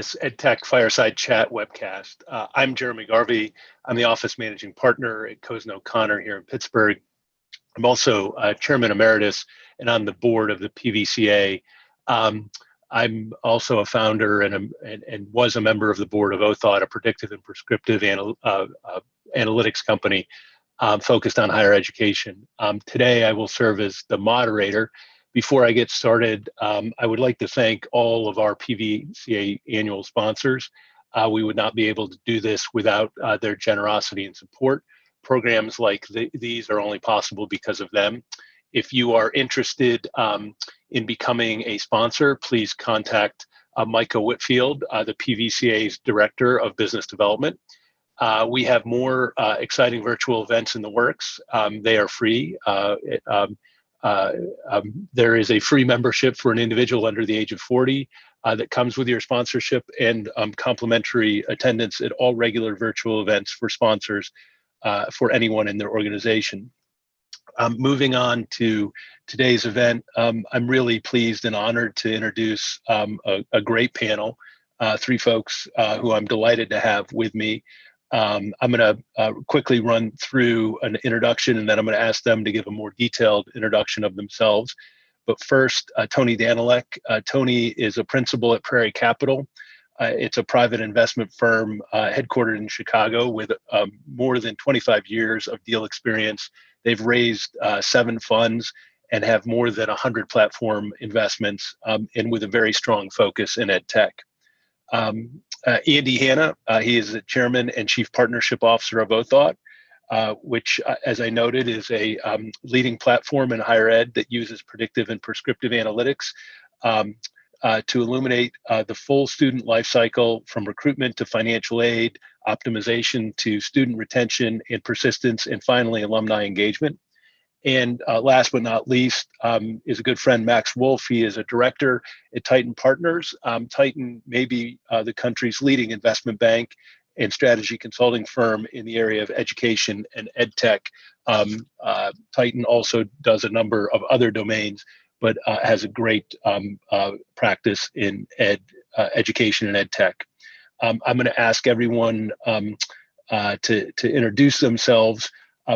This EdTech Fireside Chat webcast. I'm Jeremy Garvey. I'm the office managing partner at Cozen O'Connor here in Pittsburgh. I'm also chairman emeritus and on the board of the PVCA. I'm also a founder and was a member of the board of Othot, a predictive and prescriptive analytics company focused on higher education. Today, I will serve as the moderator. Before I get started, I would like to thank all of our PVCA annual sponsors. We would not be able to do this without their generosity and support. Programs like these are only possible because of them. If you are interested in becoming a sponsor, please contact Micah Whitfield, the PVCA's Director of Business Development. We have more exciting virtual events in the works. They are free. There is a free membership for an individual under the age of 40 that comes with your sponsorship, and complimentary attendance at all regular virtual events for sponsors for anyone in their organization. Moving on to today's event, I'm really pleased and honored to introduce a great panel, three folks who I'm delighted to have with me. I'm going to quickly run through an introduction, and then I'm going to ask them to give a more detailed introduction of themselves. But first, Tony Danelec. Tony is a principal at Prairie Capital. It's a private investment firm headquartered in Chicago with more than 25 years of deal experience. They've raised 7 funds and have more than 100 platform investments, and with a very strong focus in EdTech. Andy Hanna, he is the chairman and chief partnership officer of Othot, which, as I noted, is a leading platform in higher ed that uses predictive and prescriptive analytics to illuminate the full student life cycle, from recruitment to financial aid, optimization to student retention and persistence, and finally alumni engagement. And last but not least is a good friend, Max Woolf. He is a director at Tyton Partners. Tyton may be the country's leading investment bank and strategy consulting firm in the area of education and EdTech. Tyton also does a number of other domains, but has a great practice in education and EdTech. I'm going to ask everyone to introduce themselves.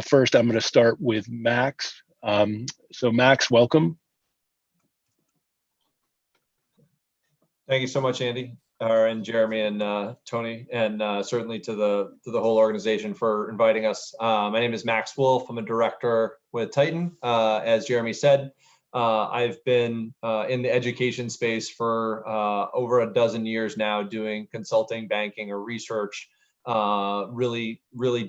First, I'm going to start with Max. So Max, welcome. Thank you so much, Andy, and Jeremy, and Tony, and certainly to the whole organization for inviting us. My name is Max Woolf. I'm a director with Tyton. As Jeremy said, I've been in the education space for over a dozen years now, doing consulting, banking, or research. Really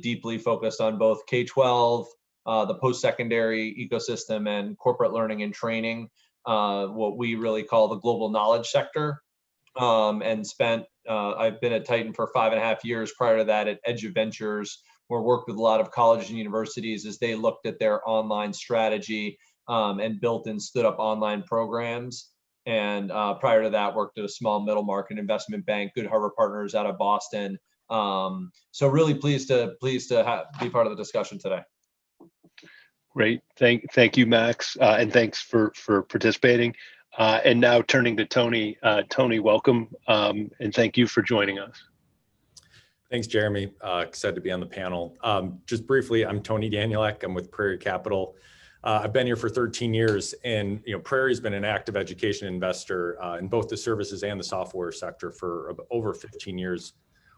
deeply focused on both K-12, the post-secondary ecosystem, and corporate learning and training, what we really call the global knowledge sector. And I've been at Tyton for 5.5 years. Prior to that at EduVentures, where I worked with a lot of colleges and universities as they looked at their online strategy and built and stood up online programs. And prior to that, worked at a small middle market investment bank, Good Harbor Partners out of Boston. So really pleased to be part of the discussion today. Great, thank you, Max, and thanks for participating. And now turning to Tony. Tony, welcome, and thank you for joining us. Thanks, Jeremy. Excited to be on the panel. Just briefly, I'm Tony Danielak. I'm with Prairie Capital. I've been here for 13 years, and Prairie's been an active education investor in both the services and the software sector for over 15 years.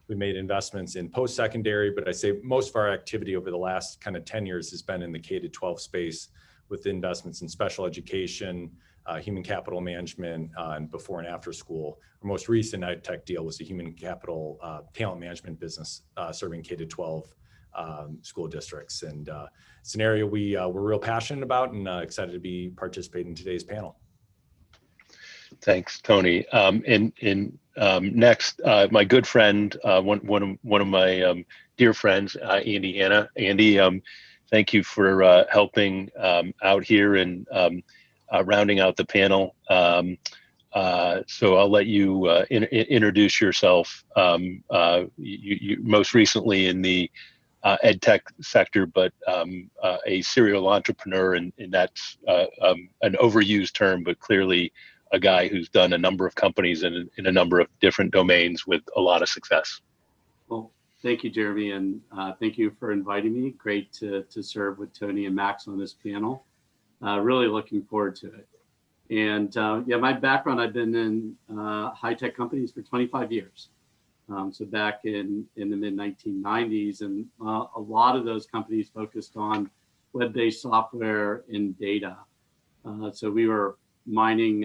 We made investments in post-secondary, but I say most of our activity over the last kind of 10 years has been in the K-12 space, with investments in special education, human capital management, and before and after school. Our most recent EdTech deal was a human capital talent management business serving K-12 school districts. And it's an area we're real passionate about, and excited to be participating in today's panel. Thanks, Tony. Next, my good friend, one of my dear friends, Andy Hanna. Andy, thank you for helping out here and rounding out the panel. So I'll let you introduce yourself. You most recently in the EdTech sector, but a serial entrepreneur, and that's an overused term, but clearly a guy who's done a number of companies in a number of different domains with a lot of success. Well, thank you, Jeremy, and thank you for inviting me. Great to serve with Tony and Max on this panel. Really looking forward to it. And yeah, my background, I've been in high-tech companies for 25 years. So back in the mid-1990s, and a lot of those companies focused on web-based software and data. So we were mining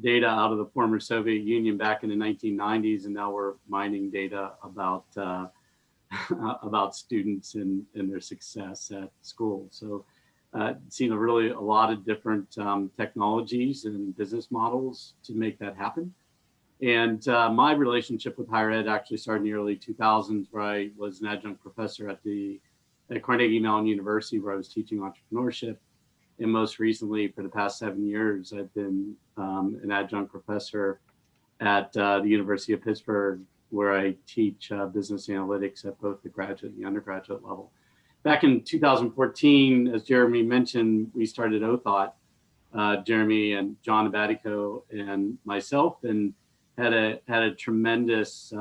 data out of the former Soviet Union back in the 1990s, and now we're mining data about about students and their success at school. So seen a lot of different technologies and business models to make that happen. And my relationship with higher ed actually started in the early 2000s, where I was an adjunct professor at Carnegie Mellon University, where I was teaching entrepreneurship. And most recently, for the past 7 years, I've been an adjunct professor at the University of Pittsburgh, where I teach business analytics at both the graduate and the undergraduate level. Back in 2014, as Jeremy mentioned, we started Othot, Jeremy and John Abatico and myself, and had a tremendous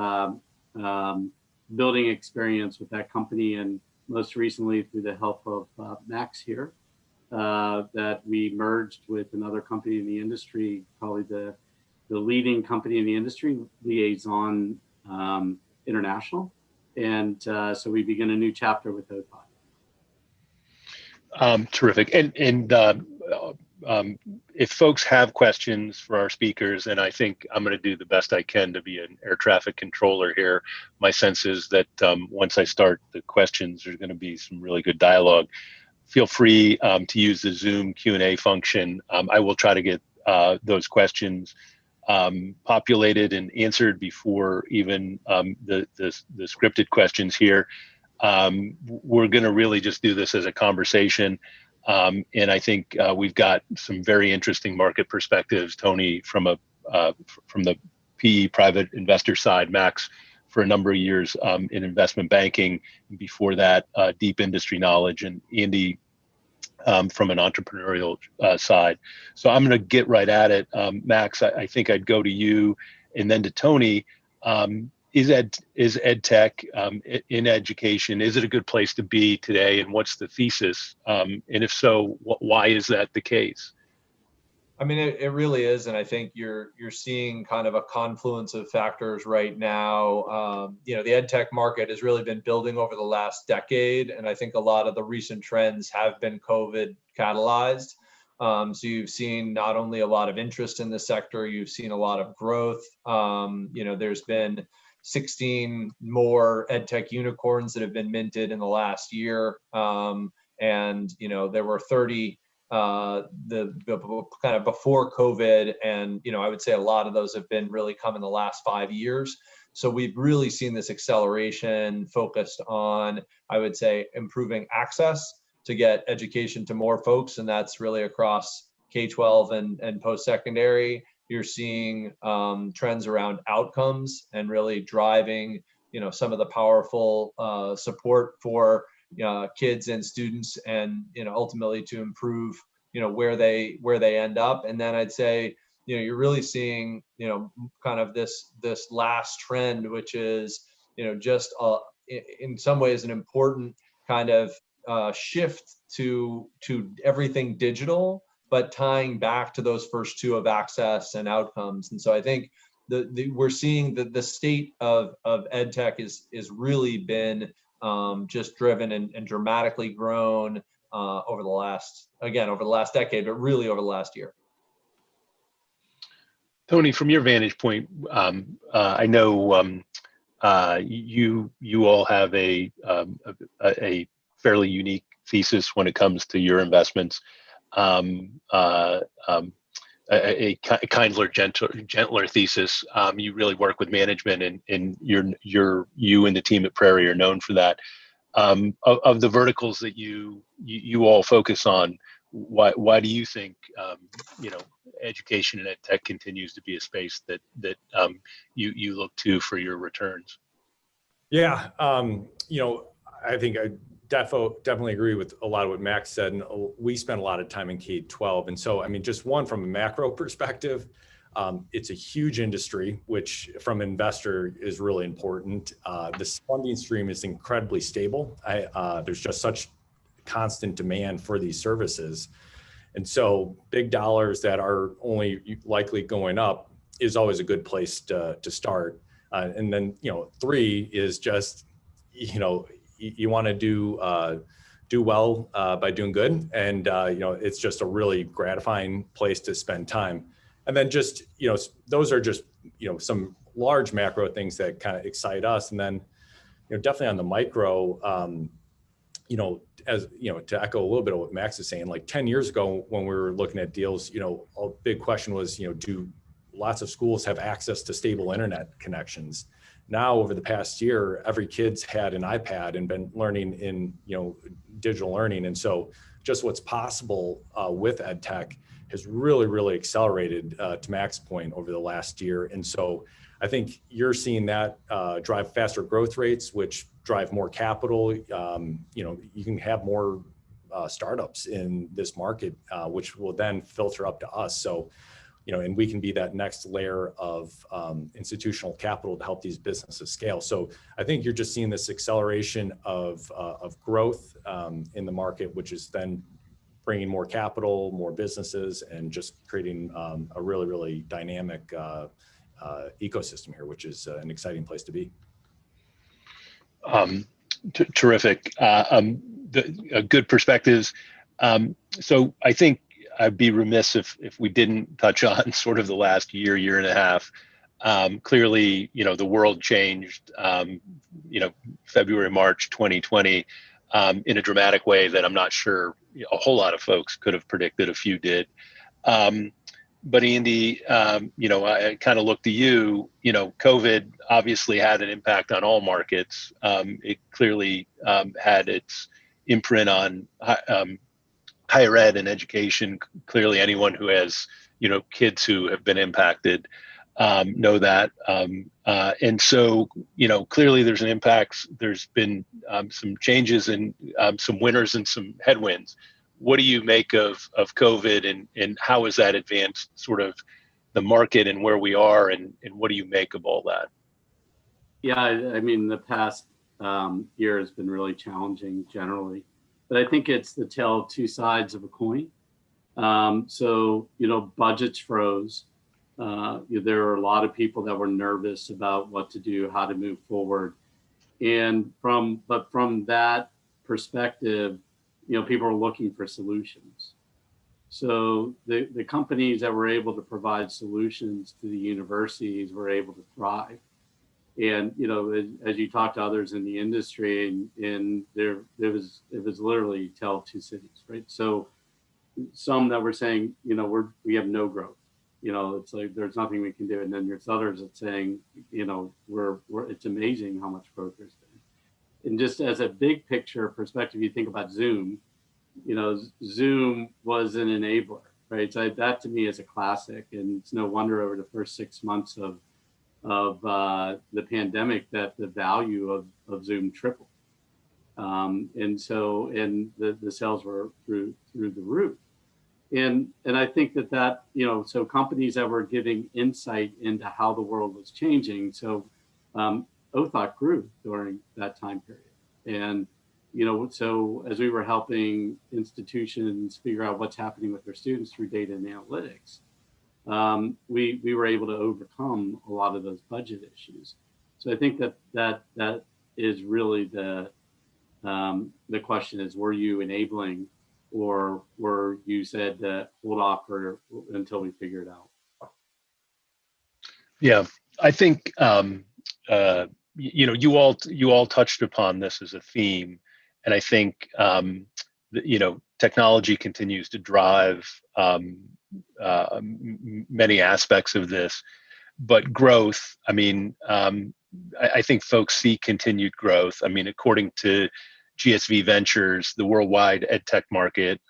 building experience with that company, and most recently through the help of Max here, that we merged with another company in the industry, probably the leading company in the industry, Liaison International. And so we begin a new chapter with Othot. Terrific. And if folks have questions for our speakers, and I think I'm going to do the best I can to be an air traffic controller here, my sense is that once I start the questions, there's going to be some really good dialogue. Feel free to use the Zoom Q&A function. I will try to get those questions populated and answered before even the scripted questions here. We're going to really just do this as a conversation. And I think we've got some very interesting market perspectives. Tony from the PE private investor side, Max for a number of years in investment banking. Before that, deep industry knowledge, and Andy from an entrepreneurial side. So I'm going to get right at it. Max, I think I'd go to you and then to Tony. Is EdTech in education, is it a good place to be today? And what's the thesis? And if so, why is that the case? I mean, it really is, and I think you're seeing kind of a confluence of factors right now. The EdTech market has really been building over the last decade, and I think a lot of the recent trends have been COVID catalyzed. So you've seen not only a lot of interest in the sector, you've seen a lot of growth. There's been 16 more EdTech unicorns that have been minted in the last year, and there were 30. The kind of before COVID, and I would say a lot of those have been really come in the last 5 years. So we've really seen this acceleration focused on, I would say, improving access to get education to more folks, and that's really across K-12 and post-secondary. You're seeing trends around outcomes and really driving, some of the powerful support for kids and students, and ultimately to improve where they end up. And then I'd say you're really seeing kind of this last trend, which is just in some ways an important kind of shift to everything digital, but tying back to those first two of access and outcomes. And so I think we're seeing that the state of EdTech is really been just driven and dramatically grown over the last decade, but really over the last year. Tony, from your vantage point, I know you all have a fairly unique thesis when it comes to your investments. A kinder, gentler thesis. You really work with management, and you and the team at Prairie are known for that. Of the verticals that you all focus on, why do you think education and EdTech continues to be a space that you look to for your returns? Yeah, I think definitely agree with a lot of what Max said. And we spent a lot of time in K-12. And so, I mean, just one from a macro perspective, it's a huge industry, which from an investor is really important. This funding stream is incredibly stable. There's just such constant demand for these services. And so big dollars that are only likely going up is always a good place to start. And then, three is just, you want to do well by doing good. And, it's just a really gratifying place to spend time. And then just, those are just, some large macro things that kind of excite us. And then, definitely on the micro, to echo a little bit of what Max is saying, like 10 years ago when we were looking at deals, a big question was, do lots of schools have access to stable internet connections? Now, over the past year, every kid's had an iPad and been learning in, digital learning. And so just what's possible with EdTech has really, really accelerated to Max's point over the last year. And so I think you're seeing that drive faster growth rates, which drive more capital. You can have more startups in this market, which will then filter up to us. So, and we can be that next layer of institutional capital to help these businesses scale. So I think you're just seeing this acceleration of growth in the market, which is then bringing more capital, more businesses, and just creating a really, really dynamic ecosystem here, which is an exciting place to be. Terrific. Good perspectives. So I think I'd be remiss if we didn't touch on sort of the last year and a half. Clearly, the world changed, February, March 2020 in a dramatic way that I'm not sure a whole lot of folks could have predicted. A few did. But Andy, I kind of looked to you, COVID obviously had an impact on all markets. It clearly had its imprint on higher ed and education. Clearly anyone who has, kids who have been impacted know that. And so, clearly there's an impact. There's been some changes and some winners and some headwinds. What do you make of COVID and how has that advanced sort of the market and where we are and what do you make of all that? Yeah, I mean, the past year has been really challenging generally, but I think it's the tale of two sides of a coin. So, budgets froze. There were a lot of people that were nervous about what to do, how to move forward. But from that perspective, people are looking for solutions. So the companies that were able to provide solutions to the universities were able to thrive. And, as you talk to others in the industry, and it was literally tale of two cities, right? So some that were saying, we have no growth. It's like there's nothing we can do. And then there's others that saying, it's amazing how much growth there's been. And just as a big picture perspective, you think about Zoom, Zoom was an enabler, right? So that to me is a classic, and it's no wonder over the first 6 months of the pandemic that the value of Zoom tripled. And the sales were through the roof. And I think that, so companies that were giving insight into how the world was changing. So Othot grew during that time period. And, so as we were helping institutions figure out what's happening with their students through data and analytics, we were able to overcome a lot of those budget issues. So I think that is really the question is, were you enabling or were you said to hold off until we figure it out? Yeah, I think, you all touched upon this as a theme. And I think, technology continues to drive many aspects of this, but growth, I think folks see continued growth. According to GSV Ventures, the worldwide EdTech market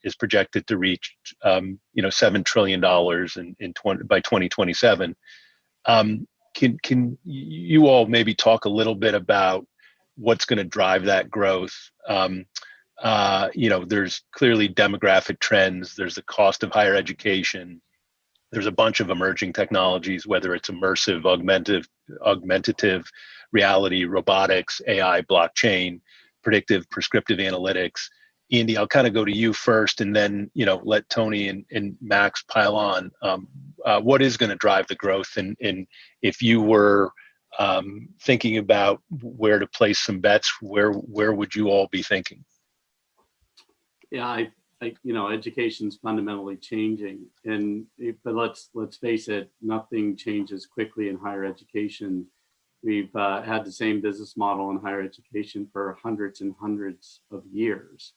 is projected to reach, $7 trillion by 2027. Can you all maybe talk a little bit about what's going to drive that growth. There's clearly demographic trends. There's the cost of higher education. There's a bunch of emerging technologies, whether it's immersive, augmentative reality, robotics, AI, blockchain, predictive, prescriptive analytics. Andy, I'll kind of go to you first, and then let Tony and Max pile on. What is going to drive the growth, and if you were thinking about where to place some bets, where would you all be thinking? Yeah, education's fundamentally changing, but let's face it, nothing changes quickly in higher education. We've had the same business model in higher education for hundreds and hundreds of years.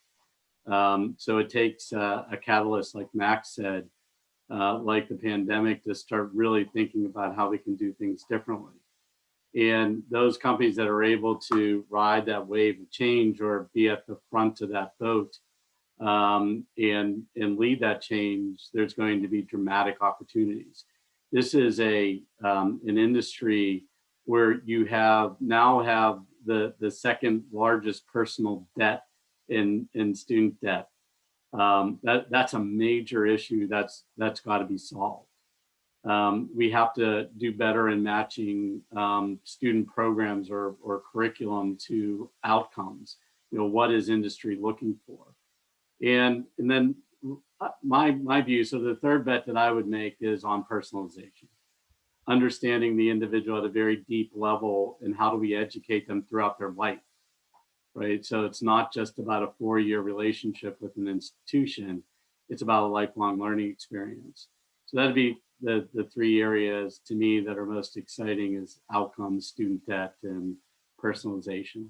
So it takes a catalyst, like Max said, like the pandemic, to start really thinking about how we can do things differently. And those companies that are able to ride that wave of change or be at the front of that boat and lead that change, there's going to be dramatic opportunities. This is an industry where you now have the second largest personal debt in student debt. That's a major issue that's got to be solved. We have to do better in matching student programs or curriculum to outcomes. What is industry looking for? And then my view, so the third bet that I would make is on personalization. Understanding the individual at a very deep level, and how do we educate them throughout their life, right? So it's not just about a 4-year relationship with an institution, it's about a lifelong learning experience. So that'd be the 3 areas to me that are most exciting: is outcomes, student debt, and personalization.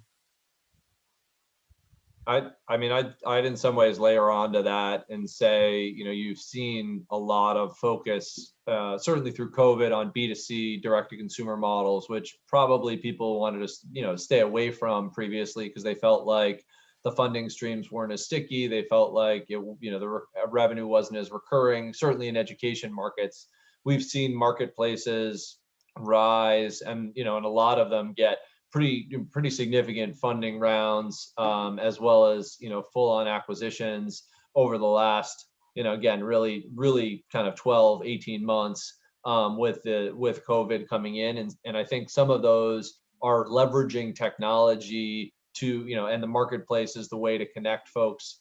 I'd in some ways layer onto that and say, you've seen a lot of focus, certainly through COVID, on B2C direct-to-consumer models, which probably people wanted to, stay away from previously because they felt like the funding streams weren't as sticky. They felt like the revenue wasn't as recurring. Certainly in education markets, we've seen marketplaces rise, and and a lot of them get pretty significant funding rounds, as well as full-on acquisitions over the last again really kind of 12-18 months, with COVID coming in, and I think some of those are leveraging technology to and the marketplace is the way to connect folks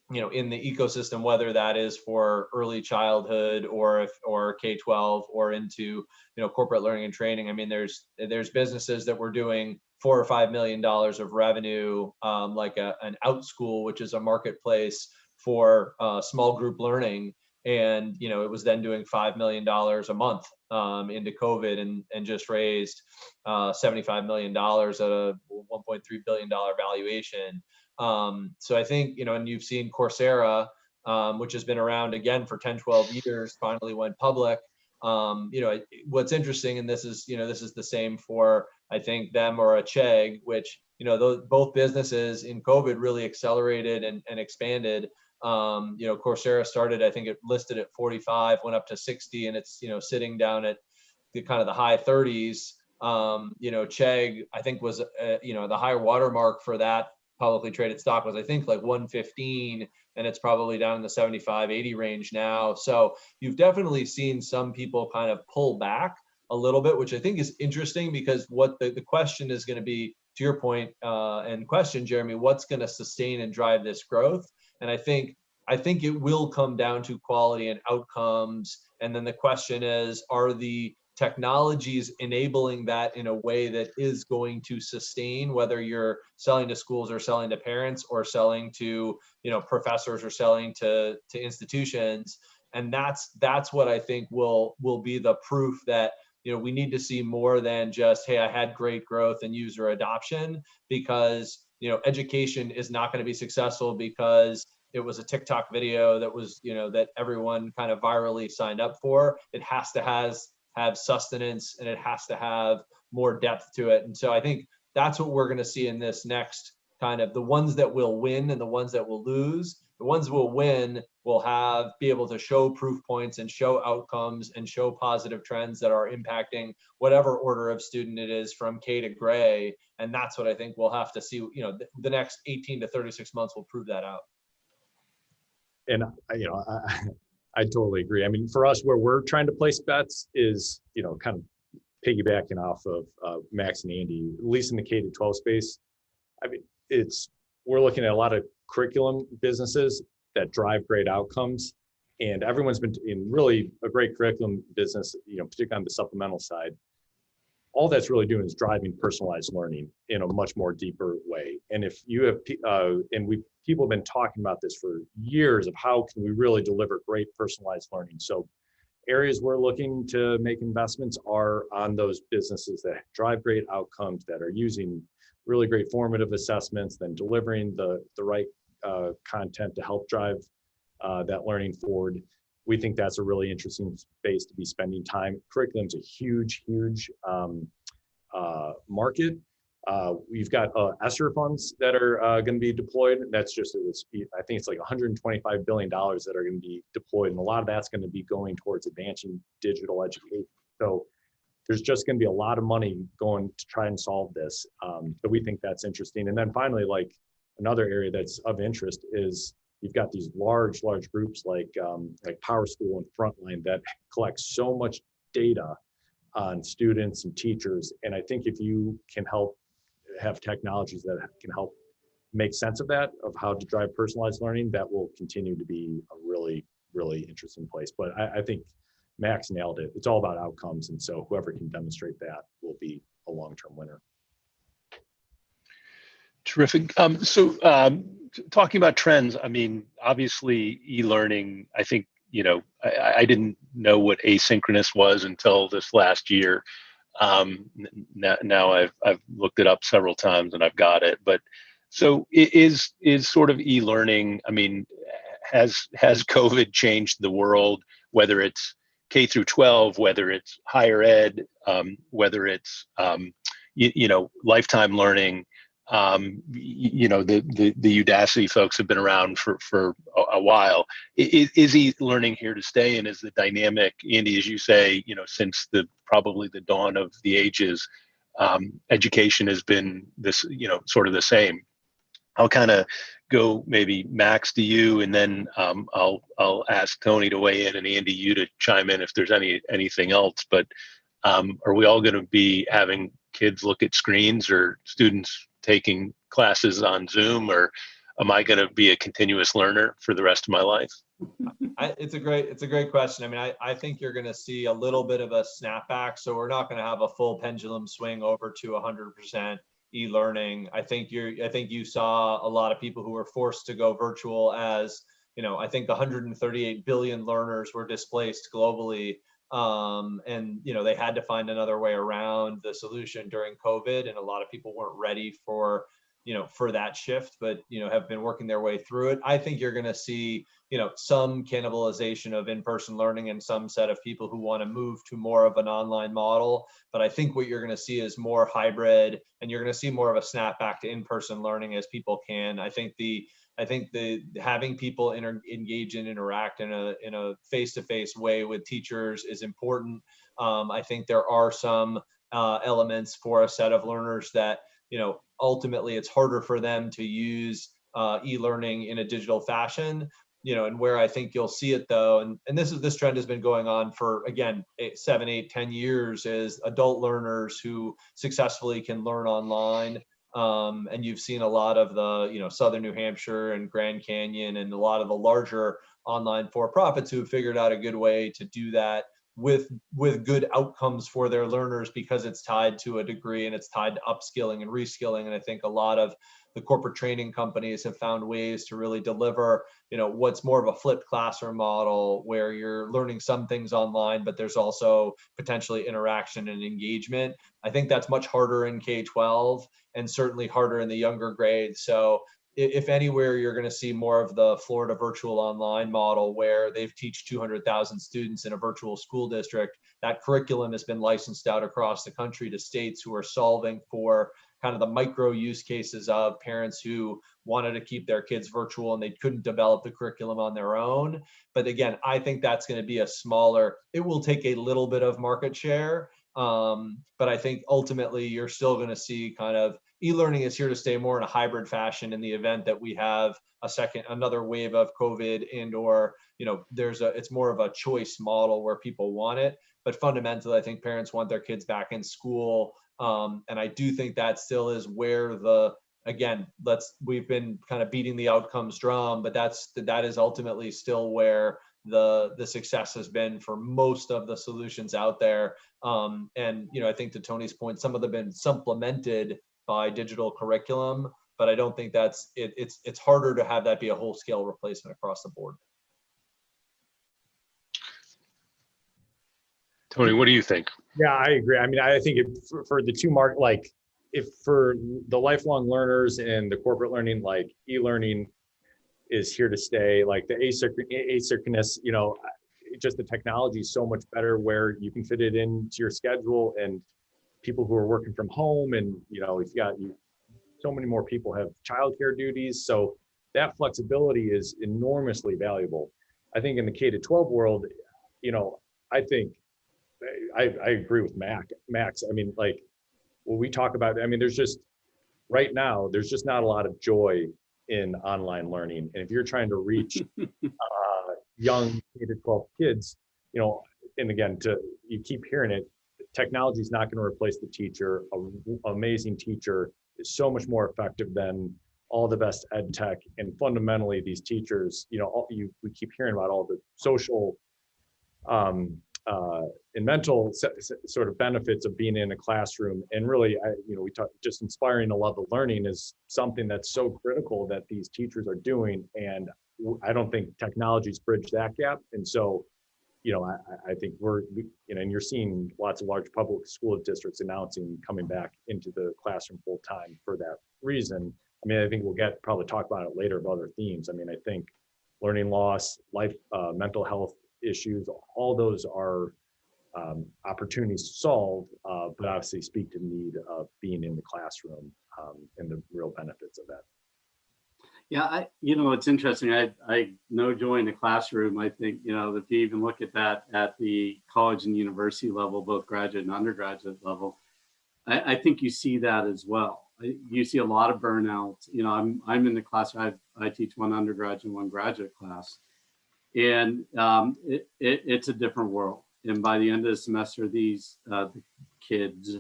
in the ecosystem, whether that is for early childhood or K-12 or into corporate learning and training. I mean, there's businesses that were doing $4 or $5 million of revenue, like an OutSchool, which is a marketplace for small group learning, and it was then doing $5 million a month into COVID, and just raised $75 million at a $1.3 billion valuation. So I think, and you've seen Coursera, which has been around again for 10, 12 years, finally went public. What's interesting, and this is the same for, I think, them or a Chegg, which, both businesses in COVID really accelerated and expanded. Coursera started, I think it listed at 45, went up to 60, and it's, sitting down at the kind of the high 30s. Chegg, I think, was, the higher watermark for that publicly traded stock was, I think, like 115, and it's probably down in the 75, 80 range now. So you've definitely seen some people kind of pull back a little bit, which I think is interesting, because what the question is going to be, to your point and question, Jeremy, what's going to sustain and drive this growth? And I think it will come down to quality and outcomes. And then the question is, are the technologies enabling that in a way that is going to sustain, whether you're selling to schools or selling to parents or selling to professors or selling to institutions? And that's what I think will be the proof that we need to see more than just, hey, I had great growth and user adoption, because education is not going to be successful because it was a TikTok video that was that everyone kind of virally signed up for. It has to have sustenance, and it has to have more depth to it. And so I think that's what we're going to see in this next kind of, the ones that will win and the ones that will lose The ones who will win will be able to show proof points and show outcomes and show positive trends that are impacting whatever order of student it is from K to gray. And that's what I think we'll have to see, the next 18 to 36 months will prove that out. And I totally agree. I mean, for us, where we're trying to place bets is, kind of piggybacking off of Max and Andy, at least in the K-12 space. I mean, we're looking at a lot of curriculum businesses that drive great outcomes, and everyone's been in really a great curriculum business, particularly on the supplemental side. All that's really doing is driving personalized learning in a much more deeper way. And if you have, people have been talking about this for years of how can we really deliver great personalized learning. So areas we're looking to make investments are on those businesses that drive great outcomes, that are using really great formative assessments, then delivering the right content to help drive that learning forward. We think that's a really interesting space to be spending time. Curriculum's a huge market. We've got ESSER funds that are going to be deployed. That's just, I think it's like $125 billion that are going to be deployed. And a lot of that's going to be going towards advancing digital education. So there's just going to be a lot of money going to try and solve this. So we think that's interesting. And then finally, like another area that's of interest is you've got these large groups like PowerSchool and Frontline that collect so much data on students and teachers. And I think if you can have technologies that can help make sense of that, of how to drive personalized learning, that will continue to be a really, really interesting place. But I think Max nailed it. It's all about outcomes. And so whoever can demonstrate that will be a long-term winner. Terrific. Talking about trends, I mean, obviously e-learning, I think, I didn't know what asynchronous was until this last year. Now I've looked it up several times and I've got it. But so is sort of e-learning, I mean, has COVID changed the world, whether it's K through 12, whether it's higher ed, whether it's, lifetime learning? The Udacity folks have been around for a while. Is e-learning here to stay? And is the dynamic, Andy, as you say, since probably the dawn of the ages, education has been this, sort of the same. I'll kind of go maybe Max to you, and then I'll ask Tony to weigh in, and Andy, you to chime in if there's anything else. But are we all going to be having kids look at screens, or students taking classes on Zoom, or am I going to be a continuous learner for the rest of my life? It's a great question. I mean, I think you're going to see a little bit of a snapback. So we're not going to have a full pendulum swing over to 100% e-learning. I think you saw a lot of people who were forced to go virtual as, I think 138 billion learners were displaced globally. And they had to find another way around the solution during COVID, and a lot of people weren't ready for that shift, but have been working their way through it. I think you're going to see some cannibalization of in-person learning and some set of people who want to move to more of an online model. But I think what you're going to see is more hybrid, and you're going to see more of a snapback to in-person learning as people can. I think the having people engage and interact in a face-to-face way with teachers is important. I think there are some elements for a set of learners that ultimately it's harder for them to use e-learning in a digital fashion. And where I think you'll see it though, and this trend has been going on for, again, 7, 8, 10 years, is adult learners who successfully can learn online. And you've seen a lot of the, Southern New Hampshire and Grand Canyon and a lot of the larger online for-profits who have figured out a good way to do that with good outcomes for their learners, because it's tied to a degree and it's tied to upskilling and reskilling. And I think a lot of the corporate training companies have found ways to really deliver, what's more of a flipped classroom model, where you're learning some things online, but there's also potentially interaction and engagement. I think that's much harder in K-12 and certainly harder in the younger grades. So if anywhere, you're going to see more of the Florida virtual online model, where they've teach 200,000 students in a virtual school district. That curriculum has been licensed out across the country to states who are solving for, kind of the micro use cases of parents who wanted to keep their kids virtual and they couldn't develop the curriculum on their own. But again, I think that's going to be a smaller, it will take a little bit of market share. But I think ultimately you're still going to see kind of e-learning is here to stay more in a hybrid fashion in the event that we have another wave of COVID and or, it's more of a choice model where people want it. But fundamentally, I think parents want their kids back in school. And I do think that still is where we've been kind of beating the outcomes drum, but that is ultimately still where the success has been for most of the solutions out there. And I think to Tony's point, some of them have been supplemented by digital curriculum, but I don't think it's harder to have that be a whole scale replacement across the board. Tony, what do you think? Yeah, I agree. I mean, I think for the two if for the lifelong learners and the corporate learning, like e-learning is here to stay, like the asynchronous, just the technology is so much better where you can fit it into your schedule, and people who are working from home, and so many more people have childcare duties. So that flexibility is enormously valuable. I think in the K-12 world, I think I agree with Max. I mean, like when we talk about, there's just not a lot of joy in online learning. And if you're trying to reach young K-12 kids, and again, you keep hearing it, technology is not going to replace the teacher. An amazing teacher is so much more effective than all the best ed tech. And fundamentally, these teachers, we keep hearing about all the social and mental sort of benefits of being in a classroom. And really, we talk, just inspiring a love of learning is something that's so critical that these teachers are doing. And I don't think technology's bridged that gap. And so, I think and you're seeing lots of large public school districts announcing coming back into the classroom full time for that reason. I think we'll probably talk about it later of other themes. I think learning loss, mental health issues, all those are opportunities to solve, but obviously speak to the need of being in the classroom and the real benefits of that. Yeah, it's interesting. I know joy in the classroom. I think, if you even look at that at the college and university level, both graduate and undergraduate level, I think you see that as well. You see a lot of burnout. I'm in the class, I teach one undergraduate and one graduate class, and it's a different world. And by the end of the semester, these the kids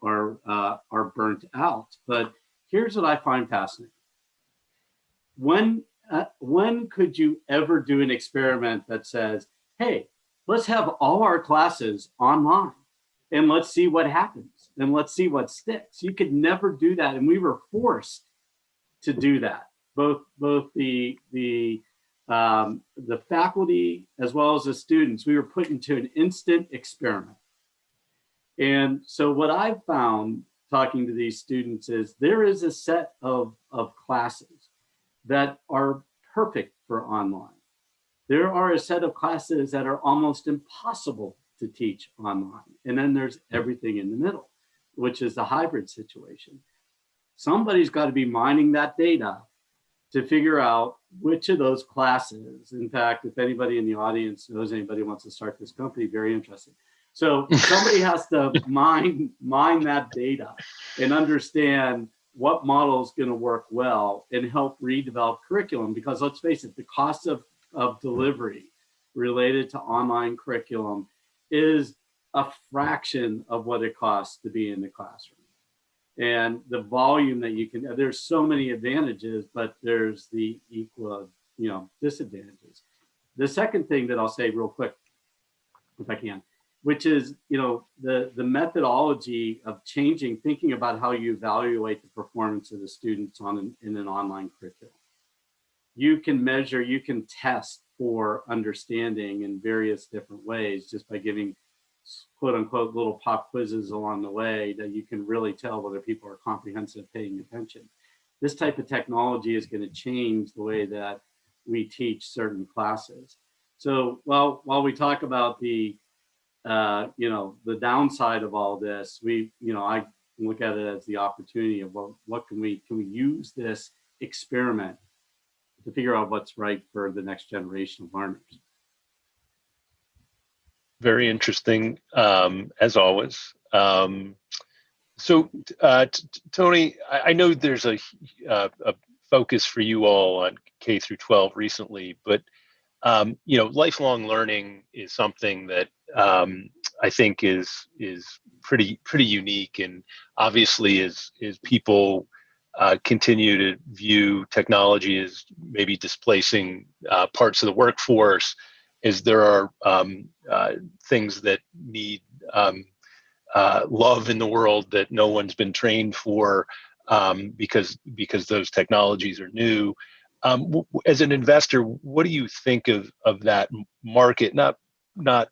are burnt out. But here's what I find fascinating. When could you ever do an experiment that says, hey, let's have all our classes online and let's see what happens and let's see what sticks? You could never do that. And we were forced to do that. Both the faculty as well as the students, we were put into an instant experiment. And so what I've found talking to these students is there is a set of classes that are perfect for online. There are a set of classes that are almost impossible to teach online. And then there's everything in the middle, which is the hybrid situation. Somebody's got to be mining that data to figure out which of those classes. In fact, if anybody in the audience knows anybody who wants to start this company, very interesting. So somebody has to mine that data and understand what model is going to work well and help redevelop curriculum. Because let's face it, the cost of delivery related to online curriculum is a fraction of what it costs to be in the classroom. And the volume that you can, there's so many advantages, but there's the equal, disadvantages. The second thing that I'll say real quick, if I can, which is, the methodology of thinking about how you evaluate the performance of the students in an online curriculum. You can measure, you can test for understanding in various different ways just by giving quote unquote little pop quizzes along the way that you can really tell whether people are comprehensive, paying attention. This type of technology is going to change the way that we teach certain classes. So while we talk about the downside of all this, I and look at it as the opportunity of what can we use this experiment to figure out what's right for the next generation of learners. Very interesting, as always. Tony, I know there's a focus for you all on K through 12 recently, but lifelong learning is something that I think is pretty unique, and obviously is people continue to view technology as maybe displacing parts of the workforce, as there are things that need love in the world that no one's been trained for, because those technologies are new. As an investor, what do you think of that market? Not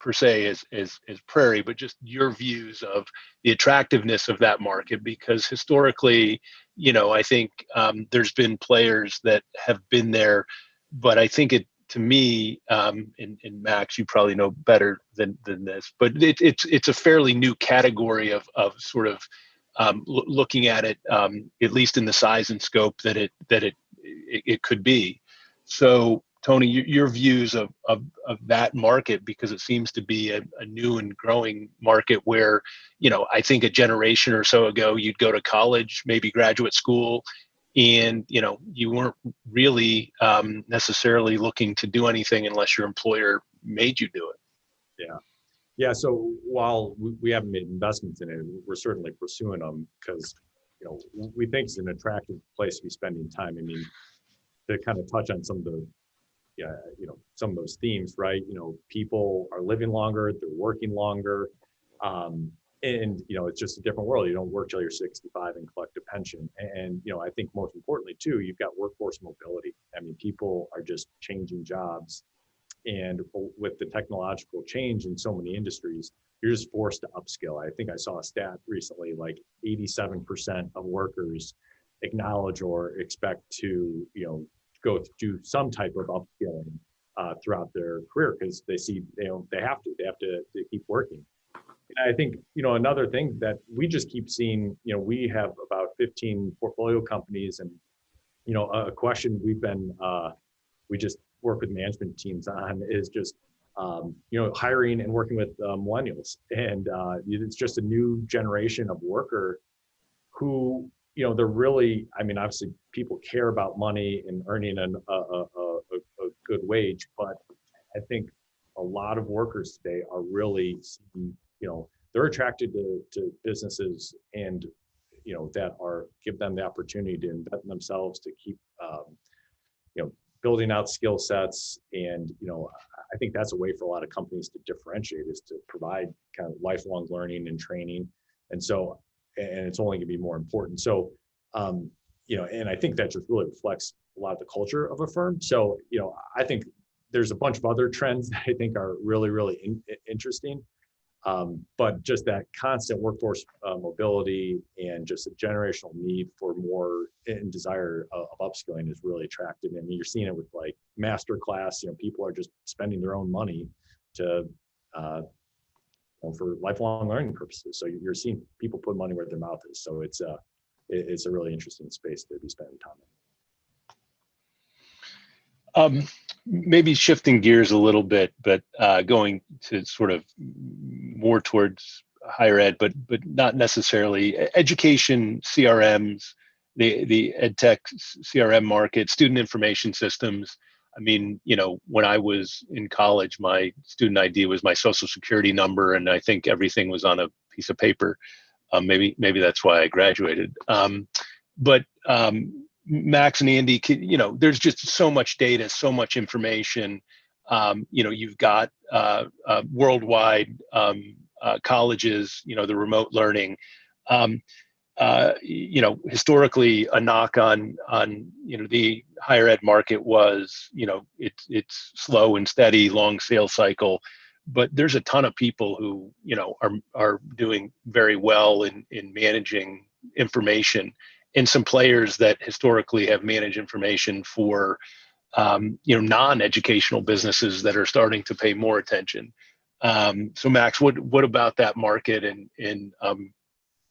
per se as Prairie, but just your views of the attractiveness of that market, because historically, I think there's been players that have been there, but I think to me, and Max, you probably know better than this, but it's a fairly new category of sort of looking at it, at least in the size and scope that it could be. So, Tony, your views of that market, because it seems to be a new and growing market where, I think a generation or so ago, you'd go to college, maybe graduate school, and you weren't really necessarily looking to do anything unless your employer made you do it. Yeah. So while we haven't made investments in it, we're certainly pursuing them because we think it's an attractive place to be spending time. I mean, to kind of touch on some of the some of those themes, right? People are living longer, they're working longer. And it's just a different world. You don't work till you're 65 and collect a pension. And I think most importantly too, you've got workforce mobility. I mean, people are just changing jobs, and with the technological change in so many industries, you're just forced to upskill. I think I saw a stat recently, like 87% of workers acknowledge or expect to go do some type of upskilling throughout their career, because they see they have to keep working. And I think, another thing that we just keep seeing, we have about 15 portfolio companies, and, a question we just work with management teams on is just, hiring and working with millennials. And it's just a new generation of worker who, they're really, obviously people care about money and earning a good wage, but I think a lot of workers today are really seeing, they're attracted to businesses and, that give them the opportunity to invest in themselves, to keep, building out skill sets. And, I think that's a way for a lot of companies to differentiate, is to provide kind of lifelong learning and training. And so, and it's only gonna be more important. So, and I think that just really reflects a lot of the culture of a firm. So, I think there's a bunch of other trends that I think are really, really interesting. But just that constant workforce mobility and just a generational need for more and desire of upskilling is really attractive. I mean, you're seeing it with like master class, people are just spending their own money to, for lifelong learning purposes. So you're seeing people put money where their mouth is. So it's a really interesting space to be spending time in. Maybe shifting gears a little bit, but going to sort of more towards higher ed, but not necessarily education, CRMs, the EdTech CRM market, student information systems. I mean, when I was in college, my student ID was my social security number, and I think everything was on a piece of paper. Maybe that's why I graduated. But Max and Andy, there's just so much data, so much information. You've got worldwide colleges, the remote learning. Historically, a knock on the higher ed market was, it's slow and steady, long sales cycle. But there's a ton of people who, are doing very well in managing information, and some players that historically have managed information for, non-educational businesses that are starting to pay more attention. So Max, what about that market, and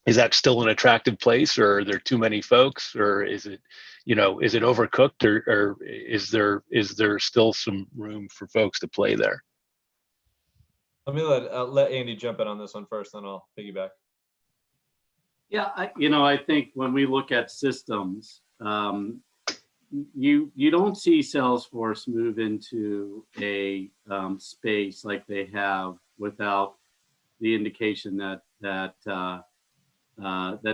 is that still an attractive place, or are there too many folks, or is it, is it overcooked, or is there still some room for folks to play there? Let me let Andy jump in on this one first, then I'll piggyback. Yeah, I think when we look at systems, you don't see Salesforce move into a space like they have without the indication that the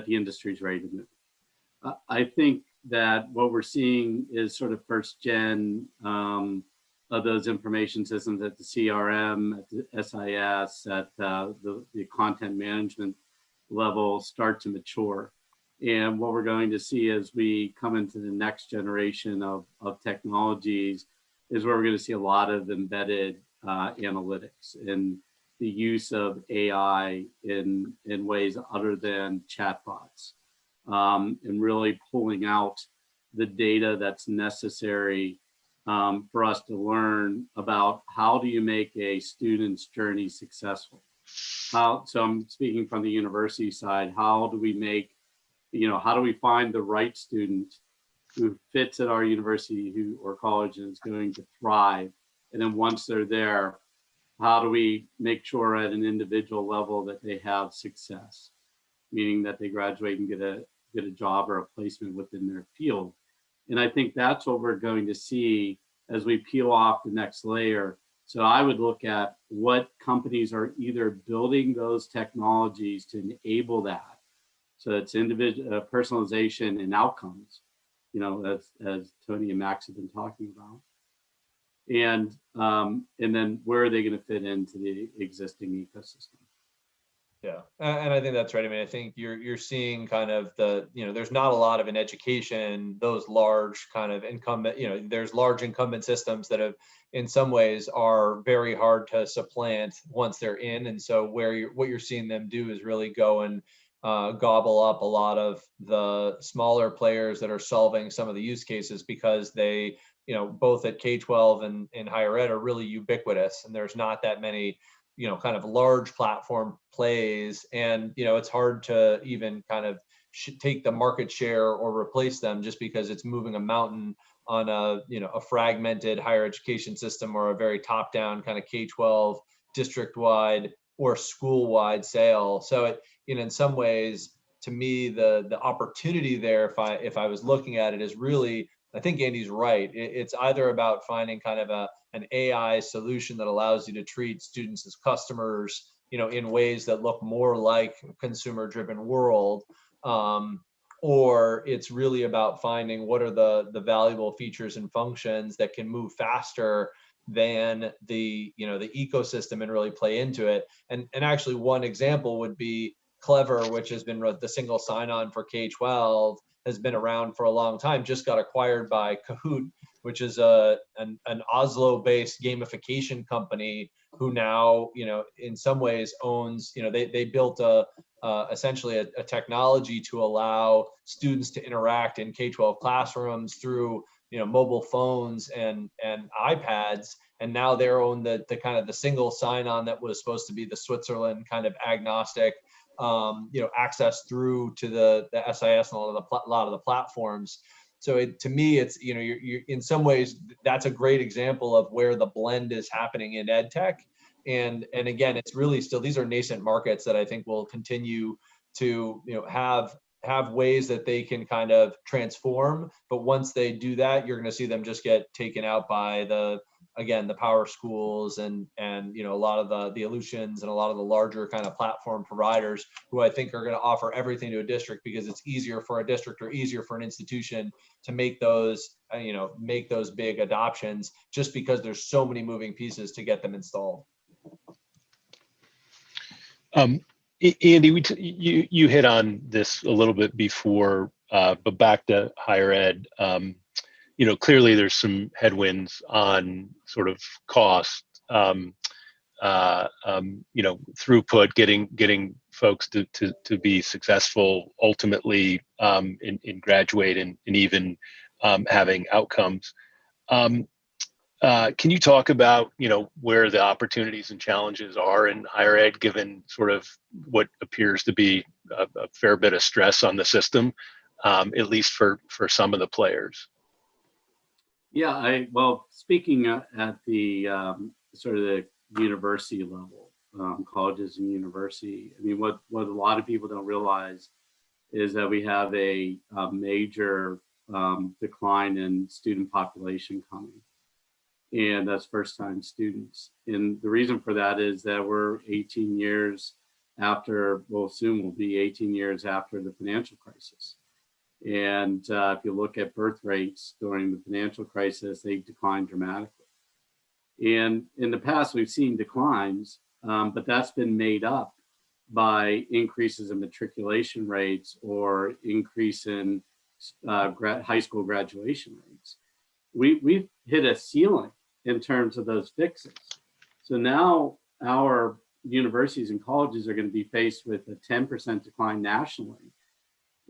industry is ready to move. I think that what we're seeing is sort of first gen of those information systems at the CRM, at the SIS, at the content management level start to mature. And what we're going to see as we come into the next generation of technologies is where we're going to see a lot of embedded analytics and the use of AI in ways other than chatbots, and really pulling out the data that's necessary for us to learn about how do you make a student's journey successful. So I'm speaking from the university side. How do we find the right student who fits at our university or college and is going to thrive? And then once they're there, how do we make sure at an individual level that they have success, meaning that they graduate and get a job or a placement within their field? And I think that's what we're going to see as we peel off the next layer. So I would look at what companies are either building those technologies to enable that. So it's individual personalization and outcomes, as Tony and Max have been talking about. And then where are they going to fit into the existing ecosystem? Yeah, and I think that's right. I mean, I think you're seeing kind of there's not a lot of in education, those large kind of incumbent, there's large incumbent systems that have, in some ways, are very hard to supplant once they're in. And so what you're seeing them do is really go and gobble up a lot of the smaller players that are solving some of the use cases, because they, both at K-12 and higher ed, are really ubiquitous, and there's not that many kind of large platform plays, and it's hard to even kind of take the market share or replace them, just because it's moving a mountain on a fragmented higher education system, or a very top-down kind of K-12 district-wide or school-wide sale. So in some ways, to me, the opportunity there, if I was looking at it, is really, I think Andy's right. It's either about finding kind of an AI solution that allows you to treat students as customers, in ways that look more like a consumer-driven world, or it's really about finding what are the valuable features and functions that can move faster than the ecosystem and really play into it. And actually, one example would be Clever, which has been the single sign-on for K-12, has been around for a long time, just got acquired by Kahoot, which is an Oslo-based gamification company, who now, in some ways owns, they built essentially a technology to allow students to interact in K-12 classrooms through, mobile phones and iPads. And now they're on the kind of the single sign-on that was supposed to be the Switzerland kind of agnostic, access through to the SIS and a lot of the platforms. So to me, it's, you're in some ways, that's a great example of where the blend is happening in EdTech. And again, it's really still, these are nascent markets that I think will continue to, have ways that they can kind of transform. But once they do that, you're going to see them just get taken out by the power schools and a lot of the Illusions and a lot of the larger kind of platform providers, who I think are going to offer everything to a district, because it's easier for a district or easier for an institution to make those big adoptions, just because there's so many moving pieces to get them installed. Andy, you hit on this a little bit before, but back to higher ed. Clearly there's some headwinds on sort of cost, throughput, getting folks to be successful ultimately in graduate and even having outcomes. can you talk about, where the opportunities and challenges are in higher ed, given sort of what appears to be a fair bit of stress on the system, at least for some of the players? Yeah, well, speaking at the sort of the university level, colleges and university, I mean, what a lot of people don't realize is that we have a major decline in student population coming. And that's first-time students. And the reason for that is that we're 18 years after, well, soon will be 18 years after the financial crisis. And if you look at birth rates during the financial crisis, they declined dramatically. And in the past, we've seen declines, but that's been made up by increases in matriculation rates or increase in high school graduation rates. We've hit a ceiling in terms of those fixes. So now our universities and colleges are going to be faced with a 10% decline nationally.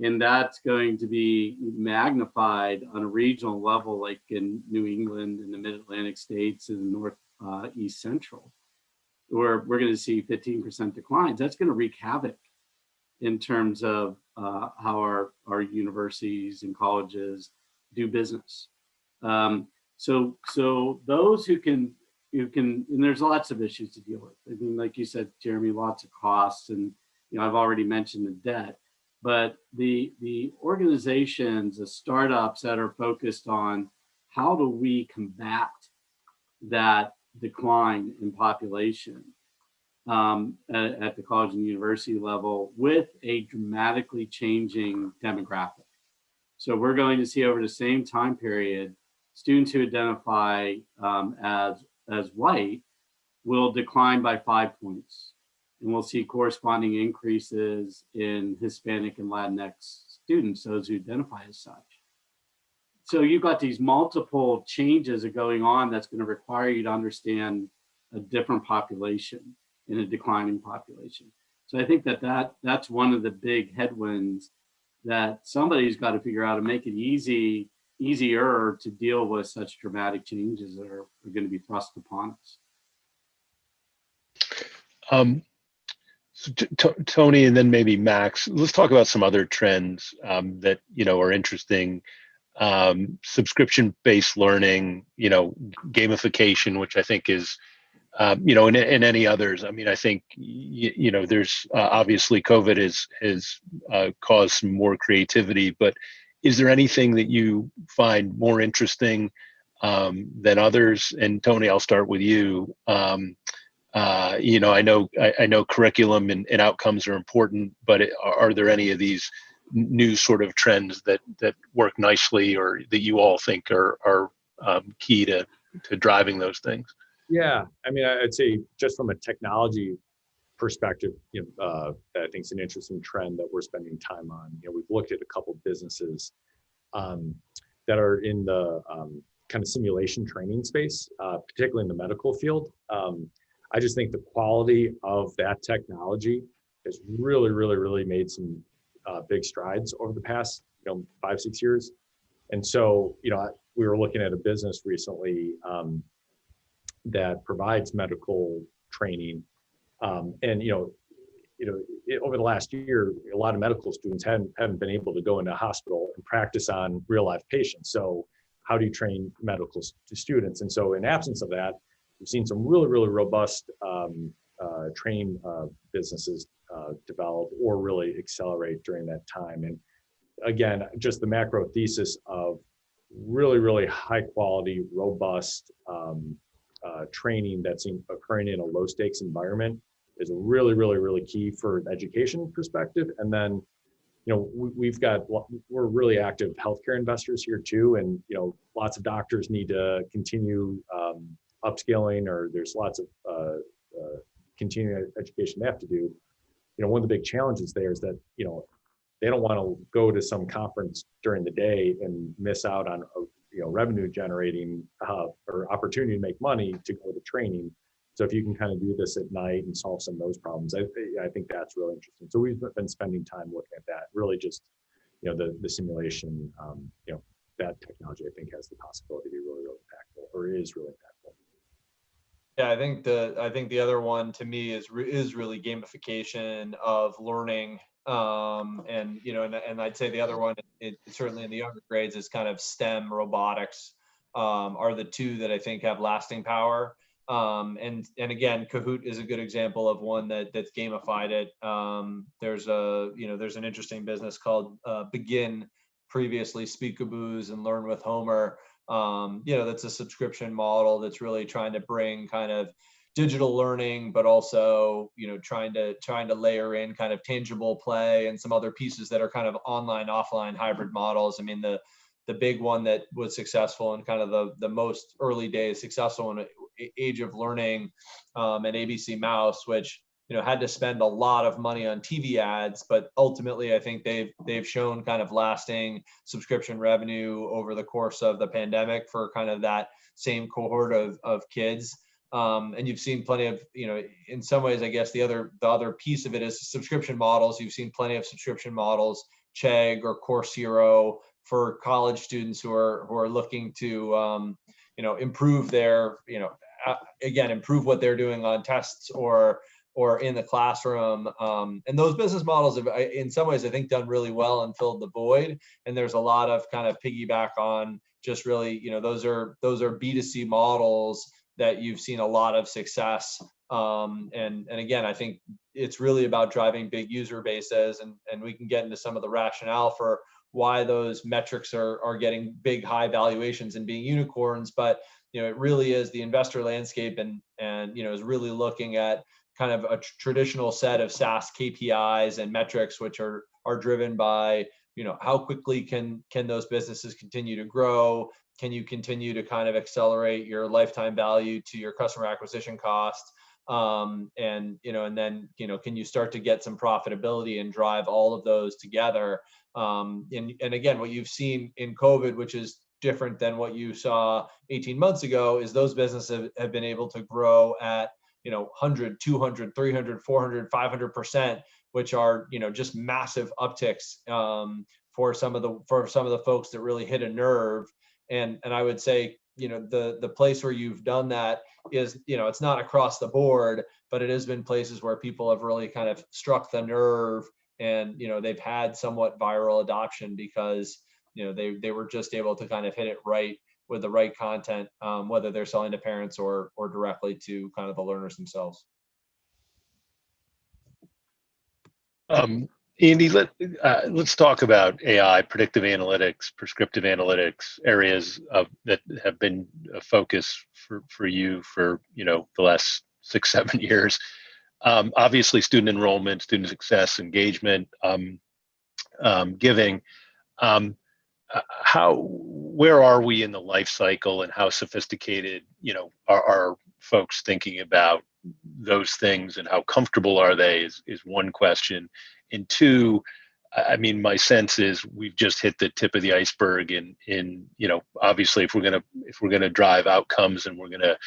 And that's going to be magnified on a regional level, like in New England and the Mid-Atlantic states and the Northeast Central, where we're going to see 15% declines. That's going to wreak havoc in terms of how our universities and colleges do business. So those who can, and there's lots of issues to deal with. I mean, like you said, Jeremy, lots of costs, and I've already mentioned the debt, but the organizations, the startups that are focused on how do we combat that decline in population at the college and university level with a dramatically changing demographic. So we're going to see over the same time period, students who identify as white will decline by 5 points. And we'll see corresponding increases in Hispanic and Latinx students, those who identify as such. So you've got these multiple changes that are going on that's going to require you to understand a different population in a declining population. So I think that's one of the big headwinds that somebody's got to figure out to make it easier to deal with such dramatic changes that are going to be thrust upon us. So Tony, and then maybe Max, let's talk about some other trends that are interesting. Subscription-based learning, gamification, which I think is, and any others. I mean, I think there's obviously COVID has caused some more creativity, but is there anything that you find more interesting than others? And Tony, I'll start with you. I know curriculum and outcomes are important, but are there any of these new sort of trends that work nicely or that you all think are key to driving those things? Yeah, I mean, I'd say just from a technology perspective, I think it's an interesting trend that we're spending time on. We've looked at a couple of businesses that are in the kind of simulation training space, particularly in the medical field. I just think the quality of that technology has really, really, really made some big strides over the past 5-6 years. And so we were looking at a business recently that provides medical training, and over the last year, a lot of medical students haven't been able to go into a hospital and practice on real life patients. So how do you train medical students? And so in absence of that, we've seen some really, really robust training businesses develop or really accelerate during that time. And again, just the macro thesis of really, really high quality, robust training that's occurring in a low stakes environment is really, really, really key for an education perspective. And then, we're really active healthcare investors here too. And, lots of doctors need to continue upskilling, or there's lots of continuing education they have to do. One of the big challenges there is that, they don't want to go to some conference during the day and miss out on revenue generating or opportunity to make money to go to training. So if you can kind of do this at night and solve some of those problems, I think that's really interesting. So we've been spending time looking at that. Really, just the simulation, that technology I think has the possibility to be really, really impactful. or is really impactful. Yeah, I think the other one to me is really gamification of learning, and and I'd say the other one, certainly in the younger grades, is kind of STEM, robotics, are the two that I think have lasting power. And again, Kahoot is a good example of one that's gamified it. There's an interesting business called Begin, previously Speakaboos and Learn with Homer. That's a subscription model that's really trying to bring kind of digital learning, but also, trying to layer in kind of tangible play and some other pieces that are kind of online, offline hybrid models. I mean, the big one that was successful and kind of the most early days successful in Age of Learning, and ABC Mouse, which had to spend a lot of money on TV ads, but ultimately I think they've shown kind of lasting subscription revenue over the course of the pandemic for kind of that same cohort of kids. And you've seen plenty of, in some ways, I guess the other piece of it is subscription models. You've seen plenty of subscription models, Chegg or Course Hero, for college students who are looking to improve their, improve what they're doing on tests or in the classroom. And those business models have, in some ways, I think, done really well and filled the void. And there's a lot of kind of piggyback on just really, those are B2C models that you've seen a lot of success. And again, I think it's really about driving big user bases, and we can get into some of the rationale for why those metrics are getting big, high valuations and being unicorns. But it really is the investor landscape, and is really looking at kind of a traditional set of SaaS KPIs and metrics, which are driven by, how quickly can those businesses continue to grow? Can you continue to kind of accelerate your lifetime value to your customer acquisition cost? And then, can you start to get some profitability and drive all of those together? And again, what you've seen in COVID, which is different than what you saw 18 months ago, is those businesses have been able to grow at 100, 200, 300, 400, 500%, which are just massive upticks for some of the folks that really hit a nerve. And I would say the place where you've done that is it's not across the board, but it has been places where people have really kind of struck the nerve, and they've had somewhat viral adoption because they were just able to kind of hit it right with the right content, whether they're selling to parents or directly to kind of the learners themselves. Andy, let's talk about AI, predictive analytics, prescriptive analytics, areas that have been a focus for you for the last 6-7 years. Obviously, student enrollment, student success, engagement, giving. Where are we in the life cycle, and how sophisticated are folks thinking about those things, and how comfortable are they is one question. And two, I mean, my sense is we've just hit the tip of the iceberg in obviously if we're gonna drive outcomes and we're gonna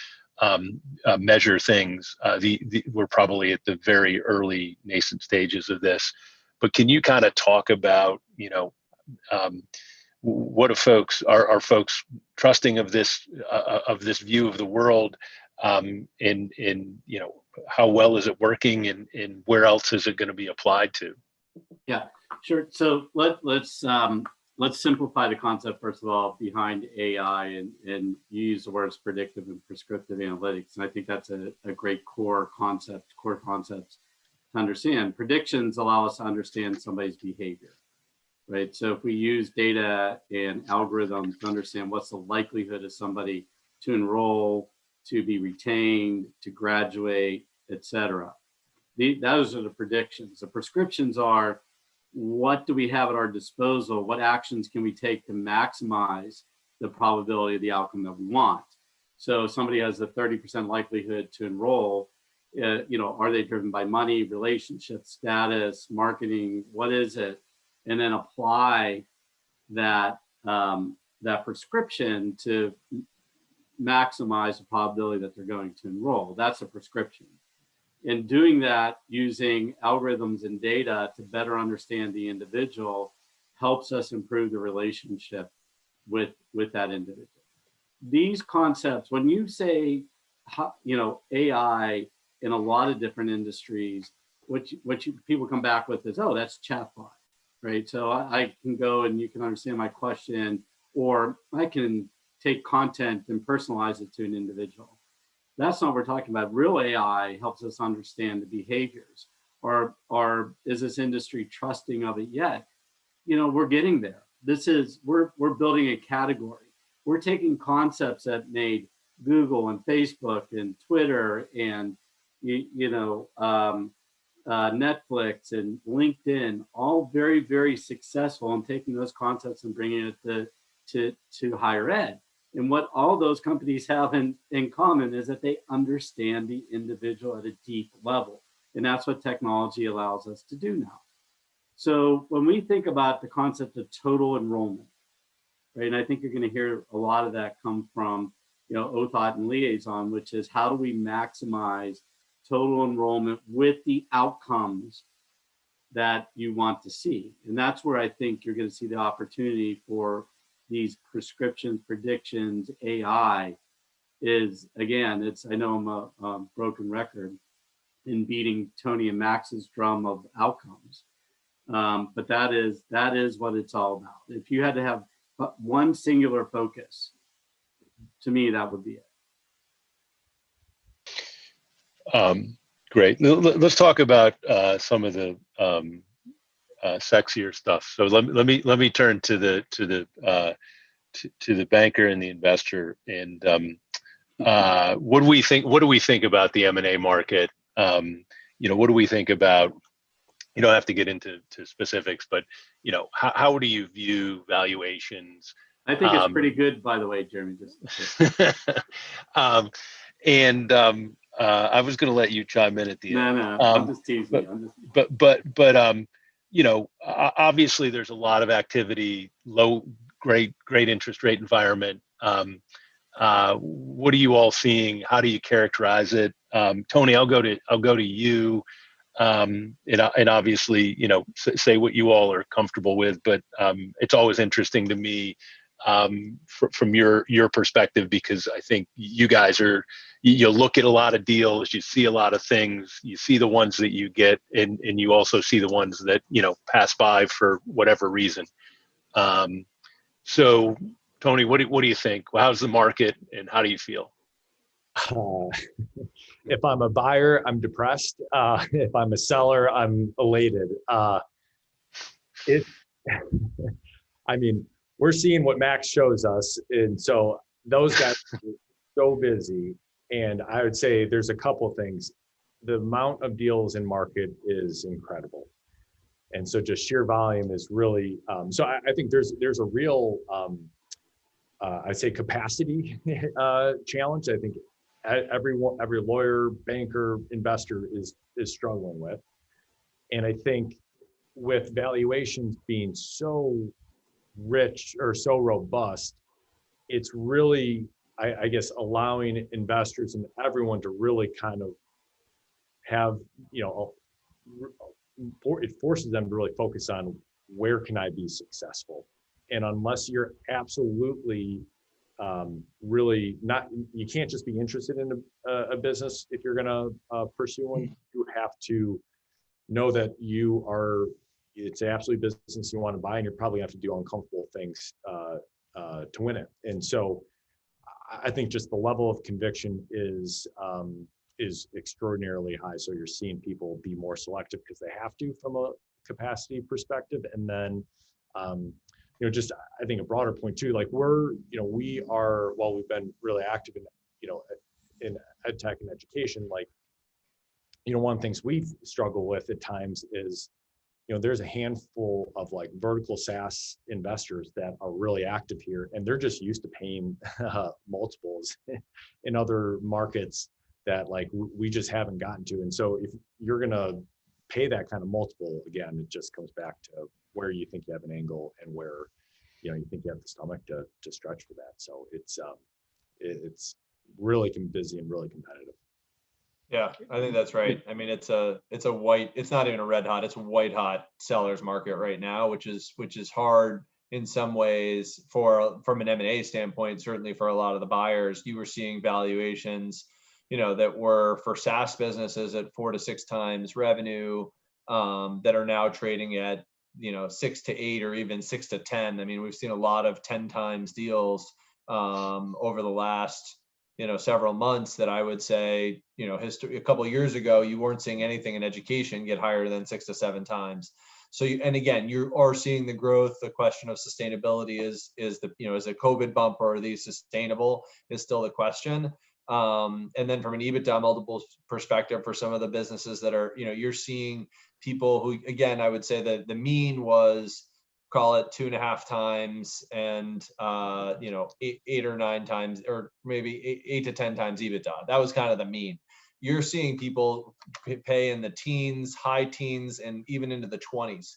measure things, we're probably at the very early nascent stages of this. But can you kind of talk about what are folks trusting of this view of the world, in how well is it working, and where else is it going to be applied to? Yeah, sure. So let's simplify the concept first of all behind AI, and use the words predictive and prescriptive analytics. And I think that's a great core concepts to understand. Predictions allow us to understand somebody's behavior. Right. So if we use data and algorithms to understand what's the likelihood of somebody to enroll, to be retained, to graduate, etc., those are the predictions. The prescriptions are, what do we have at our disposal? What actions can we take to maximize the probability of the outcome that we want? So if somebody has a 30% likelihood to enroll, are they driven by money, relationships, status, marketing? What is it? And then apply that prescription to maximize the probability that they're going to enroll. That's a prescription. And doing that using algorithms and data to better understand the individual helps us improve the relationship with that individual. these concepts, when you say, AI in a lot of different industries, people come back with is, oh, that's chatbot, right? So I can go and you can understand my question, or I can take content and personalize it to an individual. That's not what we're talking about. Real AI helps us understand the behaviors, or is this industry trusting of it yet? We're getting there. We're building a category. We're taking concepts that made Google and Facebook and Twitter and Netflix and LinkedIn all very, very successful in taking those concepts and bringing it to higher ed. And what all those companies have in common is that they understand the individual at a deep level. And that's what technology allows us to do now. So when we think about the concept of total enrollment, right, and I think you're going to hear a lot of that come from, Othot and Liaison, which is how do we maximize total enrollment with the outcomes that you want to see? And that's where I think you're going to see the opportunity for these prescriptions, predictions, AI is, again, I know I'm a broken record in beating Tony and Max's drum of outcomes. But that is what it's all about. If you had to have one singular focus, to me, that would be it. Great. Let's talk about some of the sexier stuff. So let me turn to the banker and the investor. And what do we think? What do we think about the M&A market? What do we think about? You don't have to get into specifics, but how do you view valuations? I think it's pretty good, by the way, Jeremy. I was going to let you chime in at the end. No, I'm just teasing. But obviously there's a lot of activity, great interest rate environment. What are you all seeing? How do you characterize it? Tony, I'll go to you. And obviously, say what you all are comfortable with, but it's always interesting to me from your perspective, because I think you guys you look at a lot of deals, you see a lot of things, you see the ones that you get, and you also see the ones that pass by for whatever reason. So, Tony, what do you think? Well, how's the market, and how do you feel? If I'm a buyer, I'm depressed. If I'm a seller, I'm elated. We're seeing what Max shows us. And so those guys are so busy. And I would say there's a couple of things. The amount of deals in market is incredible. And so just sheer volume is really, so I think there's a real, I'd say capacity challenge. I think every lawyer, banker, investor is struggling with. And I think with valuations being so rich or so robust, it's really, I guess, allowing investors and everyone to really kind of have, it forces them to really focus on where can I be successful. And unless you're absolutely really not, you can't just be interested in a business if you're going to pursue one. You have to know that it's absolutely business you want to buy, and you're probably going to have to do uncomfortable things to win it. And so I think just the level of conviction is extraordinarily high. So you're seeing people be more selective because they have to from a capacity perspective. And then just I think a broader point too, like we are, while we've been really active in EdTech and education, like, one of the things we've struggled with at times is, there's a handful of like vertical SaaS investors that are really active here, and they're just used to paying multiples in other markets that like we just haven't gotten to. And so if you're going to pay that kind of multiple, again, it just comes back to where you think you have an angle and where, you think you have the stomach to stretch for that. So it's really busy and really competitive. Yeah, I think that's right. I mean, it's not even a red hot, it's a white hot seller's market right now, which is hard in some ways from an M&A standpoint, certainly for a lot of the buyers, you were seeing valuations, that were for SaaS businesses at 4 to 6 times revenue, that are now trading at, 6 to 8 or even 6 to 10. I mean, we've seen a lot of 10 times deals over the last, several months that I would say, a couple of years ago, you weren't seeing anything in education get higher than 6 to 7 times. So, and again, you are seeing the growth. The question of sustainability is is a COVID bump, or are these sustainable, is still the question. And then from an EBITDA multiple perspective, for some of the businesses that are, you're seeing people who, again, I would say that the mean was, call it 2.5 times, and 8 or 9 times, or maybe 8 to 10 times EBITDA. That was kind of the mean. You're seeing people pay in the teens, high teens, and even into the 20s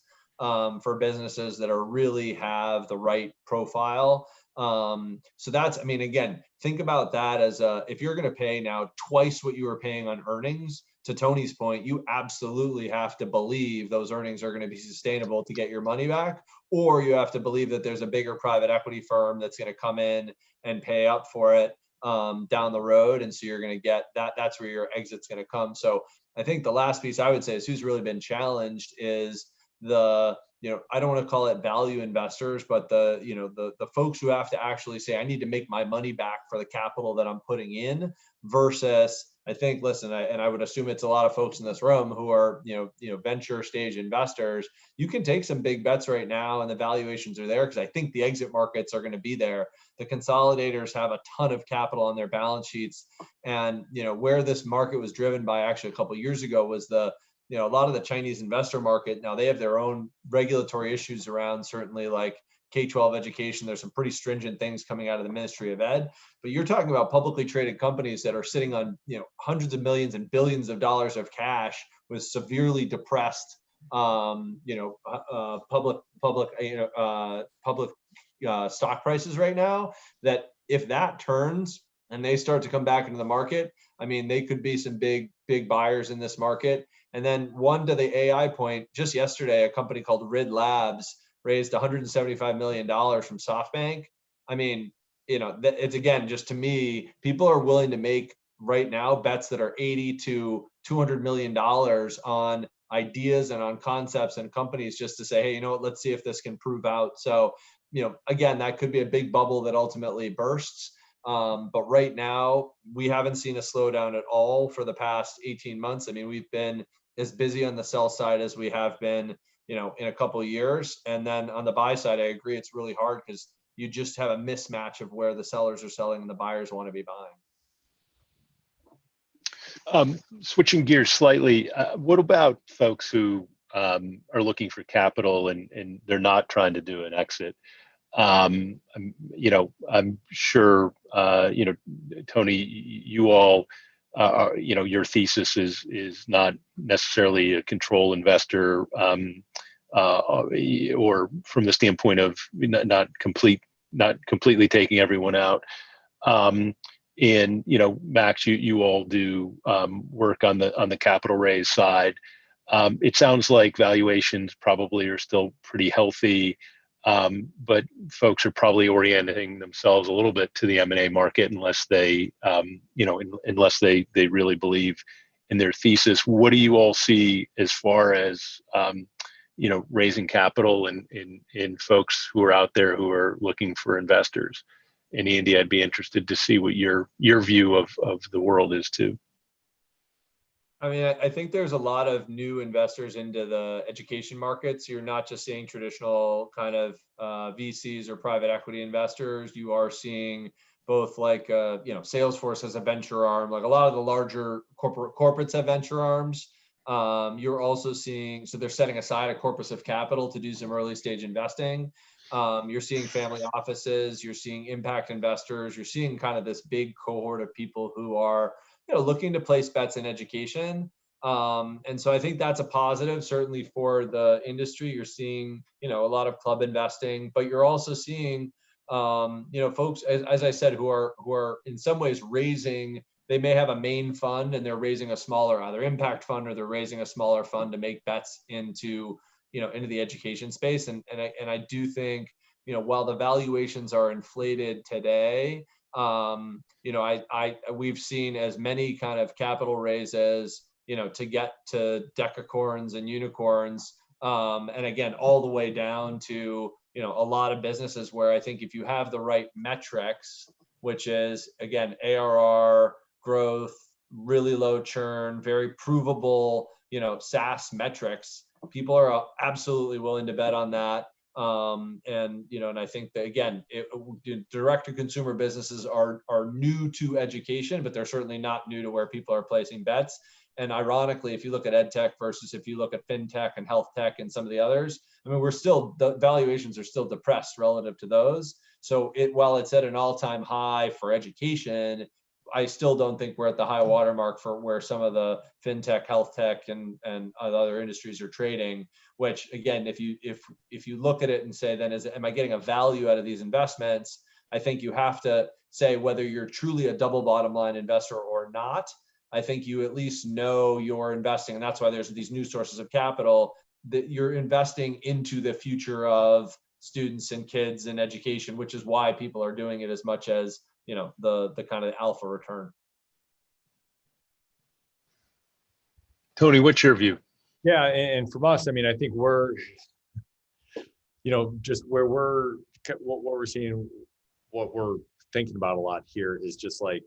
for businesses that are really have the right profile. So that's, I mean, again, think about that as if you're going to pay now twice what you were paying on earnings, to Tony's point, you absolutely have to believe those earnings are going to be sustainable to get your money back, or you have to believe that there's a bigger private equity firm that's going to come in and pay up for it down the road. And so you're going to get that, that's where your exit's going to come. So I think the last piece I would say is who's really been challenged is the, I don't want to call it value investors, but the folks who have to actually say, I need to make my money back for the capital that I'm putting in, versus, I think, listen, and I would assume it's a lot of folks in this room who are, venture stage investors. You can take some big bets right now, and the valuations are there because I think the exit markets are going to be there. The consolidators have a ton of capital on their balance sheets, and where this market was driven by actually a couple of years ago was a lot of the Chinese investor market. Now they have their own regulatory issues around, certainly like K-12 education. There's some pretty stringent things coming out of the Ministry of Ed, but you're talking about publicly traded companies that are sitting on, hundreds of millions and billions of dollars of cash with severely depressed, public stock prices right now, that if that turns and they start to come back into the market, I mean, they could be some big buyers in this market. And then one to the AI point, just yesterday, a company called Rid Labs raised $175 million from SoftBank. I mean, it's, again, just to me, people are willing to make right now bets that are $80 to $200 million on ideas and on concepts and companies, just to say, hey, let's see if this can prove out. So, again, that could be a big bubble that ultimately bursts. But right now, we haven't seen a slowdown at all for the past 18 months. I mean, we've been as busy on the sell side as we have been, in a couple of years. And then on the buy side, I agree, it's really hard because you just have a mismatch of where the sellers are selling and the buyers want to be buying. Switching gears slightly, what about folks who are looking for capital and they're not trying to do an exit? I'm sure, Tony, you all, your thesis is not necessarily a control investor, or from the standpoint of not completely taking everyone out. And Max, you all do work on the capital raise side. It sounds like valuations probably are still pretty healthy. But folks are probably orienting themselves a little bit to the M&A market unless they, unless they really believe in their thesis. What do you all see as far as, raising capital in folks who are out there who are looking for investors? And Andy, I'd be interested to see what your view of the world is too. I mean, I think there's a lot of new investors into the education markets. You're not just seeing traditional kind of VCs or private equity investors. You are seeing both like, Salesforce has a venture arm, like a lot of the larger corporates have venture arms. You're also seeing, so they're setting aside a corpus of capital to do some early stage investing. You're seeing family offices, you're seeing impact investors, you're seeing kind of this big cohort of people who are looking to place bets in education. And so I think that's a positive, certainly for the industry. You're seeing, a lot of club investing, but you're also seeing, folks, as I said, who are in some ways raising, they may have a main fund and they're raising a smaller, either impact fund, or they're raising a smaller fund to make bets into, into the education space. And I do think, while the valuations are inflated today, we've seen as many kind of capital raises, to get to decacorns and unicorns, and again, all the way down to, a lot of businesses where I think if you have the right metrics, which is, again, ARR growth, really low churn, very provable, SaaS metrics, people are absolutely willing to bet on that. And I think that, again, direct-to-consumer businesses are new to education, but they're certainly not new to where people are placing bets. And ironically, if you look at EdTech versus if you look at FinTech and Health Tech and some of the others, I mean, the valuations are still depressed relative to those. So while it's at an all-time high for education, I still don't think we're at the high watermark for where some of the FinTech, Health Tech, and other industries are trading. Which, again, if you look at it and say, then am I getting a value out of these investments? I think you have to say whether you're truly a double bottom line investor or not. I think you at least know you're investing, and that's why there's these new sources of capital, that you're investing into the future of students and kids and education, which is why people are doing it as much as the kind of alpha return. Tony, what's your view? Yeah, and from us, I mean, I think we're, just what we're seeing, what we're thinking about a lot here is just like,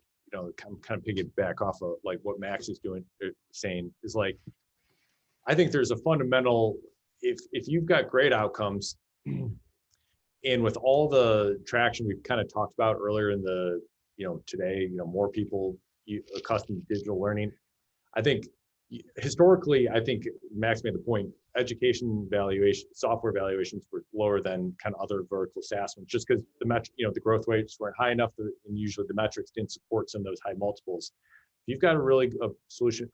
kind of piggyback off of like what Max is saying is like, I think there's a fundamental, if you've got great outcomes, and with all the traction we've kind of talked about earlier in the, today, more people accustomed to digital learning. I think historically, I think Max made the point, education valuation, software valuations were lower than kind of other vertical SaaS ones, just because the growth rates weren't high enough, and usually the metrics didn't support some of those high multiples. If you've got a solution,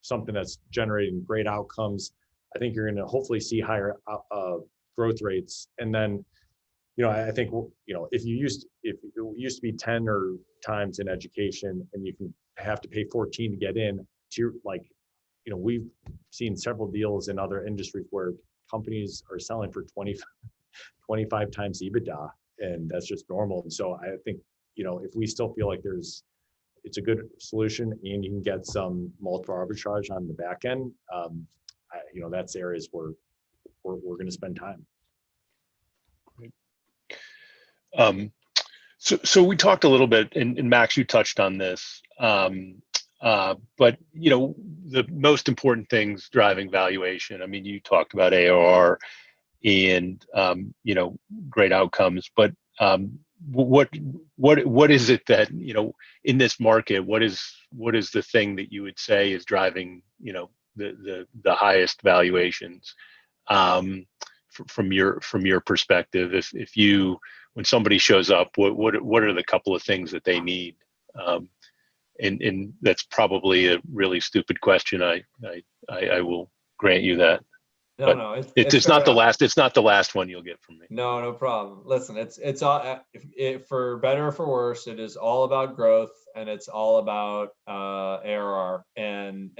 something that's generating great outcomes, I think you're going to hopefully see higher growth rates. And then, I think, if it used to be 10 or times in education, and you can have to pay 14 to get in, we've seen several deals in other industries where companies are selling for 25 times EBITDA, and that's just normal. And so I think, if we still feel like it's a good solution and you can get some multiple arbitrage on the back end, that's areas where we're going to spend time. So we talked a little bit, and Max, you touched on this, but the most important things driving valuation. I mean, you talked about ARR and great outcomes, but what is it that in this market? What is the thing that you would say is driving the highest valuations from your perspective? If you, when somebody shows up, what are the couple of things that they need? And that's probably a really stupid question. I will grant you that. No, it's not the last. It's not the last one you'll get from me. No problem. Listen, it's all, for better or for worse, it is all about growth, and it's all about ARR, and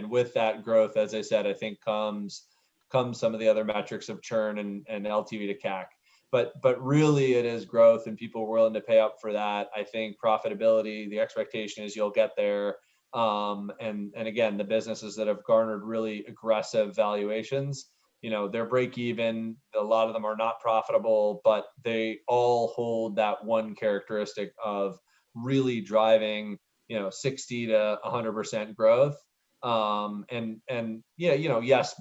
with that growth, as I said, I think comes some of the other metrics of churn and LTV to CAC. But really, it is growth, and people are willing to pay up for that. I think profitability, the expectation is you'll get there. And again, the businesses that have garnered really aggressive valuations, they're break even. A lot of them are not profitable, but they all hold that one characteristic of really driving, 60 to 100% growth. Yes,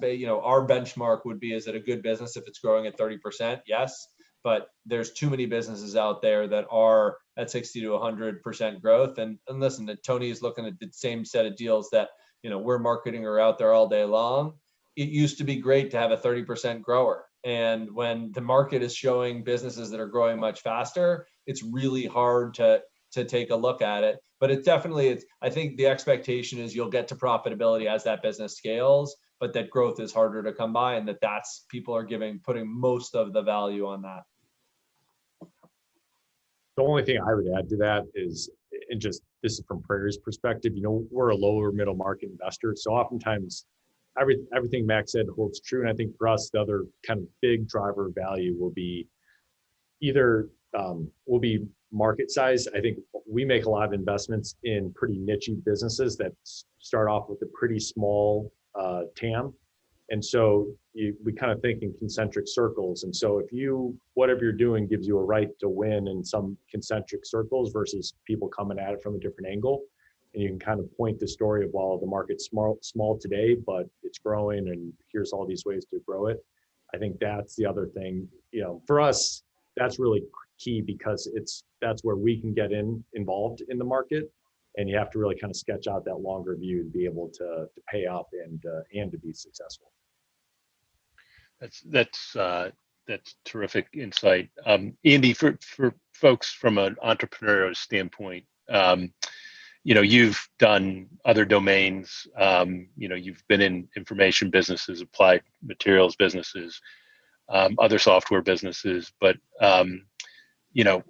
our benchmark would be, is it a good business if it's growing at 30%? Yes. But there's too many businesses out there that are at 60 to 100% growth. And listen, Tony is looking at the same set of deals that, we're marketing or out there all day long. It used to be great to have a 30% grower. And when the market is showing businesses that are growing much faster, it's really hard to take a look at it. But I think the expectation is you'll get to profitability as that business scales, but that growth is harder to come by, and that's people are putting most of the value on that. The only thing I would add to that is, and just this is from Prairie's perspective, we're a lower middle market investor. So oftentimes everything Max said holds true. And I think for us, the other kind of big driver of value will be either will be market size. I think we make a lot of investments in pretty niche businesses that start off with a pretty small TAM. And so we kind of think in concentric circles. And so if whatever you're doing gives you a right to win in some concentric circles versus people coming at it from a different angle. And you can kind of point the story of, well, the market's small today, but it's growing and here's all these ways to grow it. I think that's the other thing, for us, that's really key because that's where we can get involved in the market. And you have to really kind of sketch out that longer view to be able to pay up and to be successful. That's terrific insight. Andy, for folks from an entrepreneurial standpoint, you've done other domains, you've been in information businesses, applied materials businesses, other software businesses, but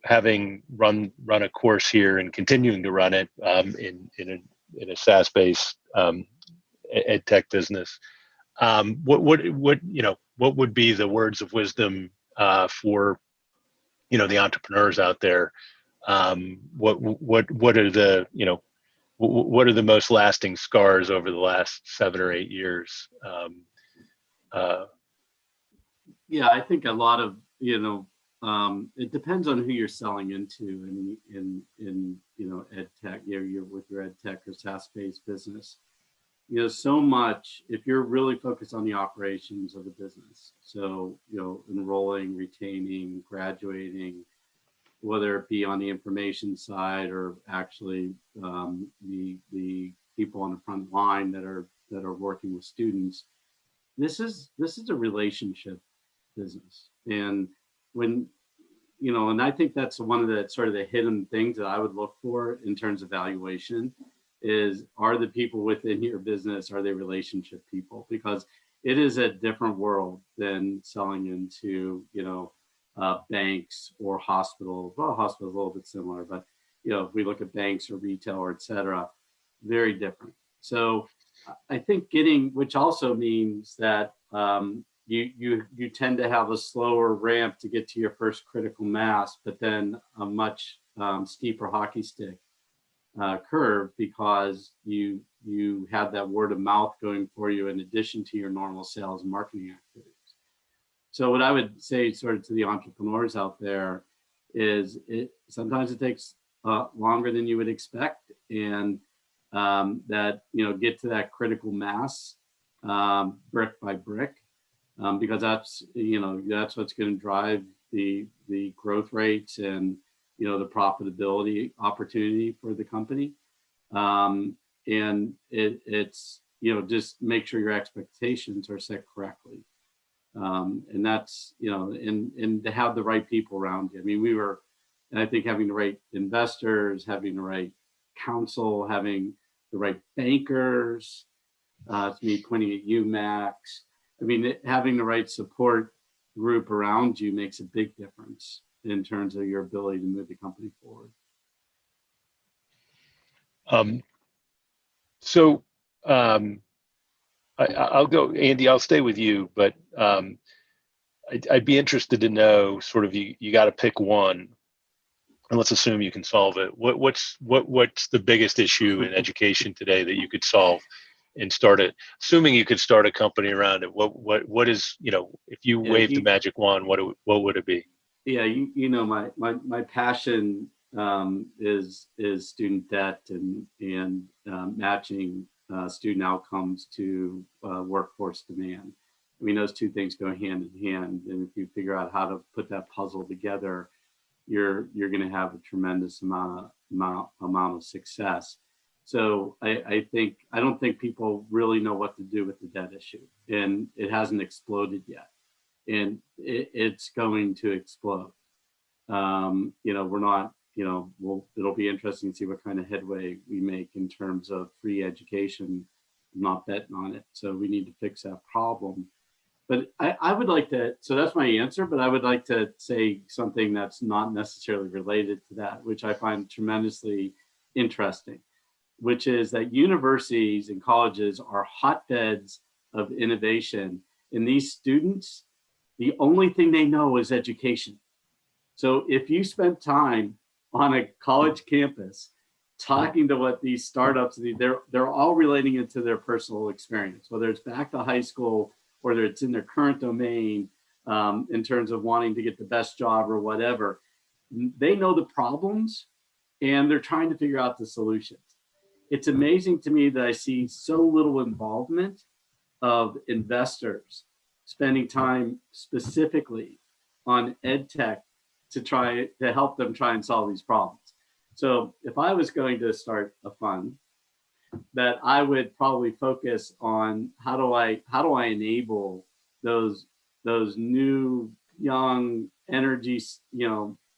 having run a course here and continuing to run it in a SaaS-based EdTech business, what would be the words of wisdom for the entrepreneurs out there? What are the most lasting scars over the last 7 or 8 years? Yeah, I think a lot of it depends on who you're selling into in EdTech. You're with your EdTech or SaaS-based business. So much, if you're really focused on the operations of the business, so, enrolling, retaining, graduating, whether it be on the information side or actually the people on the front line that are working with students, this is a relationship business. And when, and I think that's one of the sort of the hidden things that I would look for in terms of valuation is, are the people within your business, are they relationship people? Because it is a different world than selling into, banks or hospitals. Well, hospitals a little bit similar, but, if we look at banks or retail or et cetera, very different. So I think which also means that you tend to have a slower ramp to get to your first critical mass, but then a much steeper hockey stick curve because you have that word of mouth going for you in addition to your normal sales and marketing activities. So what I would say sort of to the entrepreneurs out there is sometimes it takes longer than you would expect, and that get to that critical mass brick by brick, because that's what's going to drive the growth rates and the profitability opportunity for the company. And it's just make sure your expectations are set correctly. And that's and to have the right people around you. I mean, I think having the right investors, having the right counsel, having the right bankers, it's me pointing at you, Max. I mean, having the right support group around you makes a big difference in terms of your ability to move the company forward. I'll go, Andy, I'll stay with you, but I'd be interested to know sort of, you got to pick one, and let's assume you can solve it. What's the biggest issue in education today that you could solve and start it, assuming you could start a company around it? What is, if you waved the magic wand, what would it be? Yeah, my passion is student debt and matching student outcomes to workforce demand. I mean, those two things go hand in hand, and if you figure out how to put that puzzle together, you're going to have a tremendous amount of success. So I don't think people really know what to do with the debt issue, and it hasn't exploded yet, and it's going to explode. We're not, it'll be interesting to see what kind of headway we make in terms of free education. I'm not betting on it, so we need to fix that problem. But I would like to, so that's my answer, but I would like to say something that's not necessarily related to that, which I find tremendously interesting, which is that universities and colleges are hotbeds of innovation. And these students, the only thing they know is education. So if you spend time on a college campus talking to what these startups, they're all relating it to their personal experience, whether it's back to high school, whether it's in their current domain, in terms of wanting to get the best job or whatever. They know the problems and they're trying to figure out the solutions. It's amazing to me that I see so little involvement of investors spending time specifically on EdTech to help them try and solve these problems. So if I was going to start a fund, that I would probably focus on how do I enable those new young energy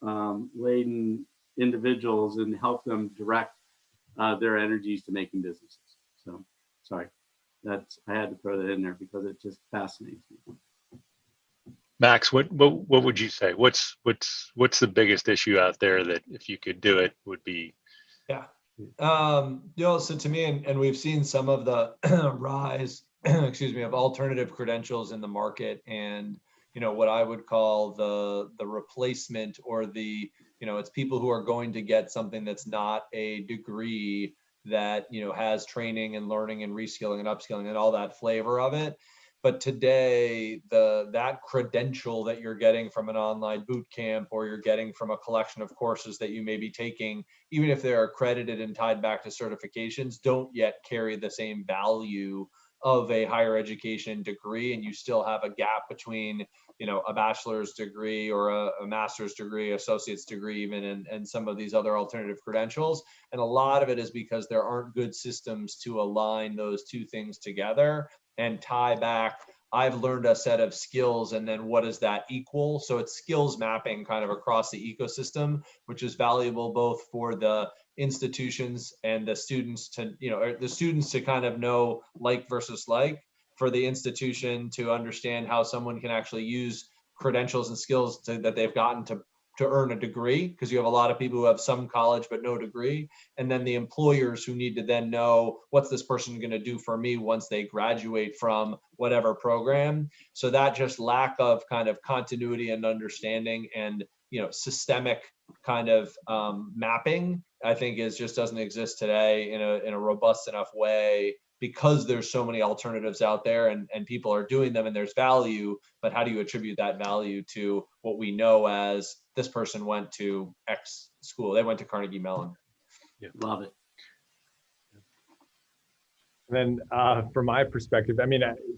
laden individuals and help them direct their energies to making businesses. So sorry, I had to throw that in there because it just fascinates me. Max, what would you say? What's the biggest issue out there that if you could do it would be? Yeah. So to me, and we've seen some of the rise, excuse me, of alternative credentials in the market, and what I would call the replacement, or it's people who are going to get something that's not a degree that has training and learning and reskilling and upskilling and all that flavor of it. But today, that credential that you're getting from an online boot camp, or you're getting from a collection of courses that you may be taking, even if they're accredited and tied back to certifications, don't yet carry the same value of a higher education degree. And you still have a gap between, a bachelor's degree or a master's degree, associate's degree even, and some of these other alternative credentials. And a lot of it is because there aren't good systems to align those two things together and tie back. I've learned a set of skills, and then what does that equal? So it's skills mapping kind of across the ecosystem, which is valuable both for the institutions and the students to kind of know like versus like, for the institution to understand how someone can actually use credentials and skills that they've gotten to earn a degree, because you have a lot of people who have some college but no degree, and then the employers who need to then know, what's this person going to do for me once they graduate from whatever program. So that just lack of kind of continuity and understanding and systemic kind of mapping, I think just doesn't exist today in a robust enough way, because there's so many alternatives out there and people are doing them and there's value, but how do you attribute that value to what we know as this person went to X school, they went to Carnegie Mellon. Yeah, love it. And then from my perspective,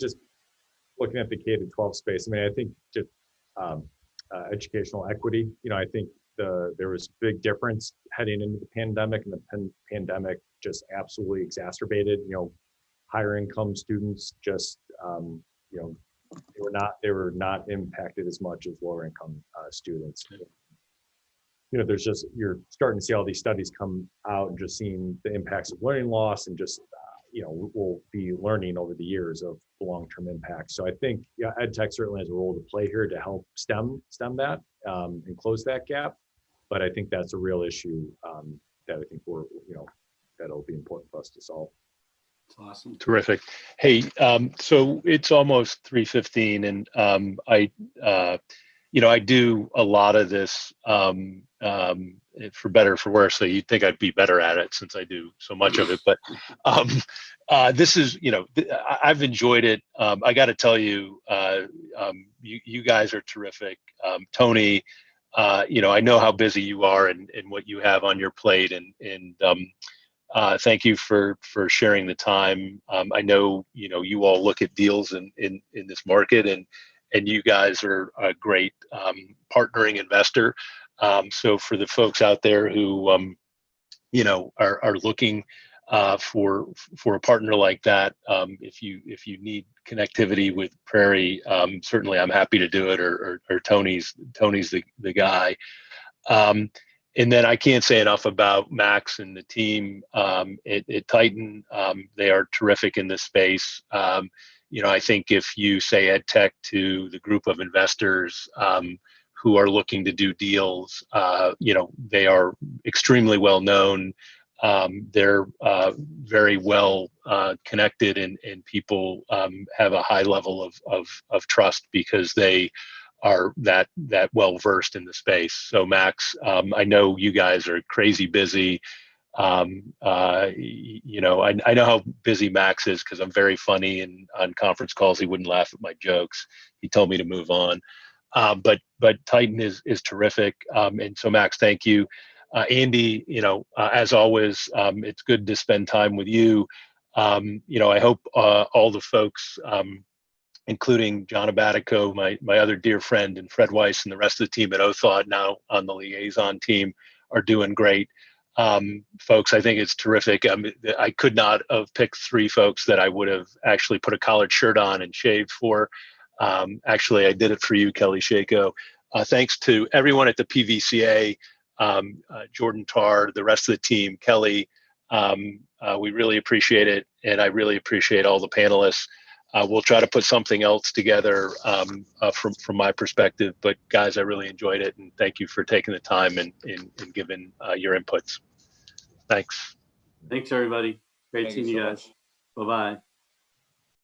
just looking at the K-12 space, I think just educational equity, I think there was a big difference heading into the pandemic, and the pandemic just absolutely exacerbated, higher income students just, they were not impacted as much as lower income students. There's just, you're starting to see all these studies come out and just seeing the impacts of learning loss, and just, we'll be learning over the years of the long-term impacts. So I think, EdTech certainly has a role to play here to help stem that and close that gap. But I think that's a real issue that I think that'll be important for us to solve. That's awesome. Terrific. Hey, so it's almost 3:15, and I do a lot of this for better or for worse. So you'd think I'd be better at it since I do so much of it. But this is, I've enjoyed it. I got to tell you, you guys are terrific. Tony, I know how busy you are and what you have on your plate, and thank you for sharing the time. I know, you all look at deals in this market, and you guys are a great partnering investor. So for the folks out there who, are looking for a partner like that, if you need connectivity with Prairie, certainly I'm happy to do it, or Tony's the guy. And then I can't say enough about Max and the team at Tyton. They are terrific in this space. I think if you say EdTech to the group of investors who are looking to do deals, they are extremely well known. They're very well connected, and people have a high level of trust, because they are that well versed in the space. So Max, I know you guys are crazy busy. You know, I know how busy Max is because I'm very funny, and on conference calls he wouldn't laugh at my jokes. He told me to move on. But Tyton is terrific, and so Max, thank you. Andy, you know, as always, it's good to spend time with you. You know, I hope all the folks, including John Abatico, my other dear friend, and Fred Weiss, and the rest of the team at Othot, now on the liaison team, are doing great. Folks, I think it's terrific. I could not have picked 3 folks that I would have actually put a collared shirt on and shaved for. Actually, I did it for you, Kelly Shako. Thanks to everyone at the PVCA, Jordan Tarr, the rest of the team, Kelly. We really appreciate it, and I really appreciate all the panelists. We'll try to put something else together from my perspective. But guys, I really enjoyed it, and thank you for taking the time and giving your inputs. Thanks. Thanks, everybody. Great Thank seeing you you so guys. much. Bye-bye.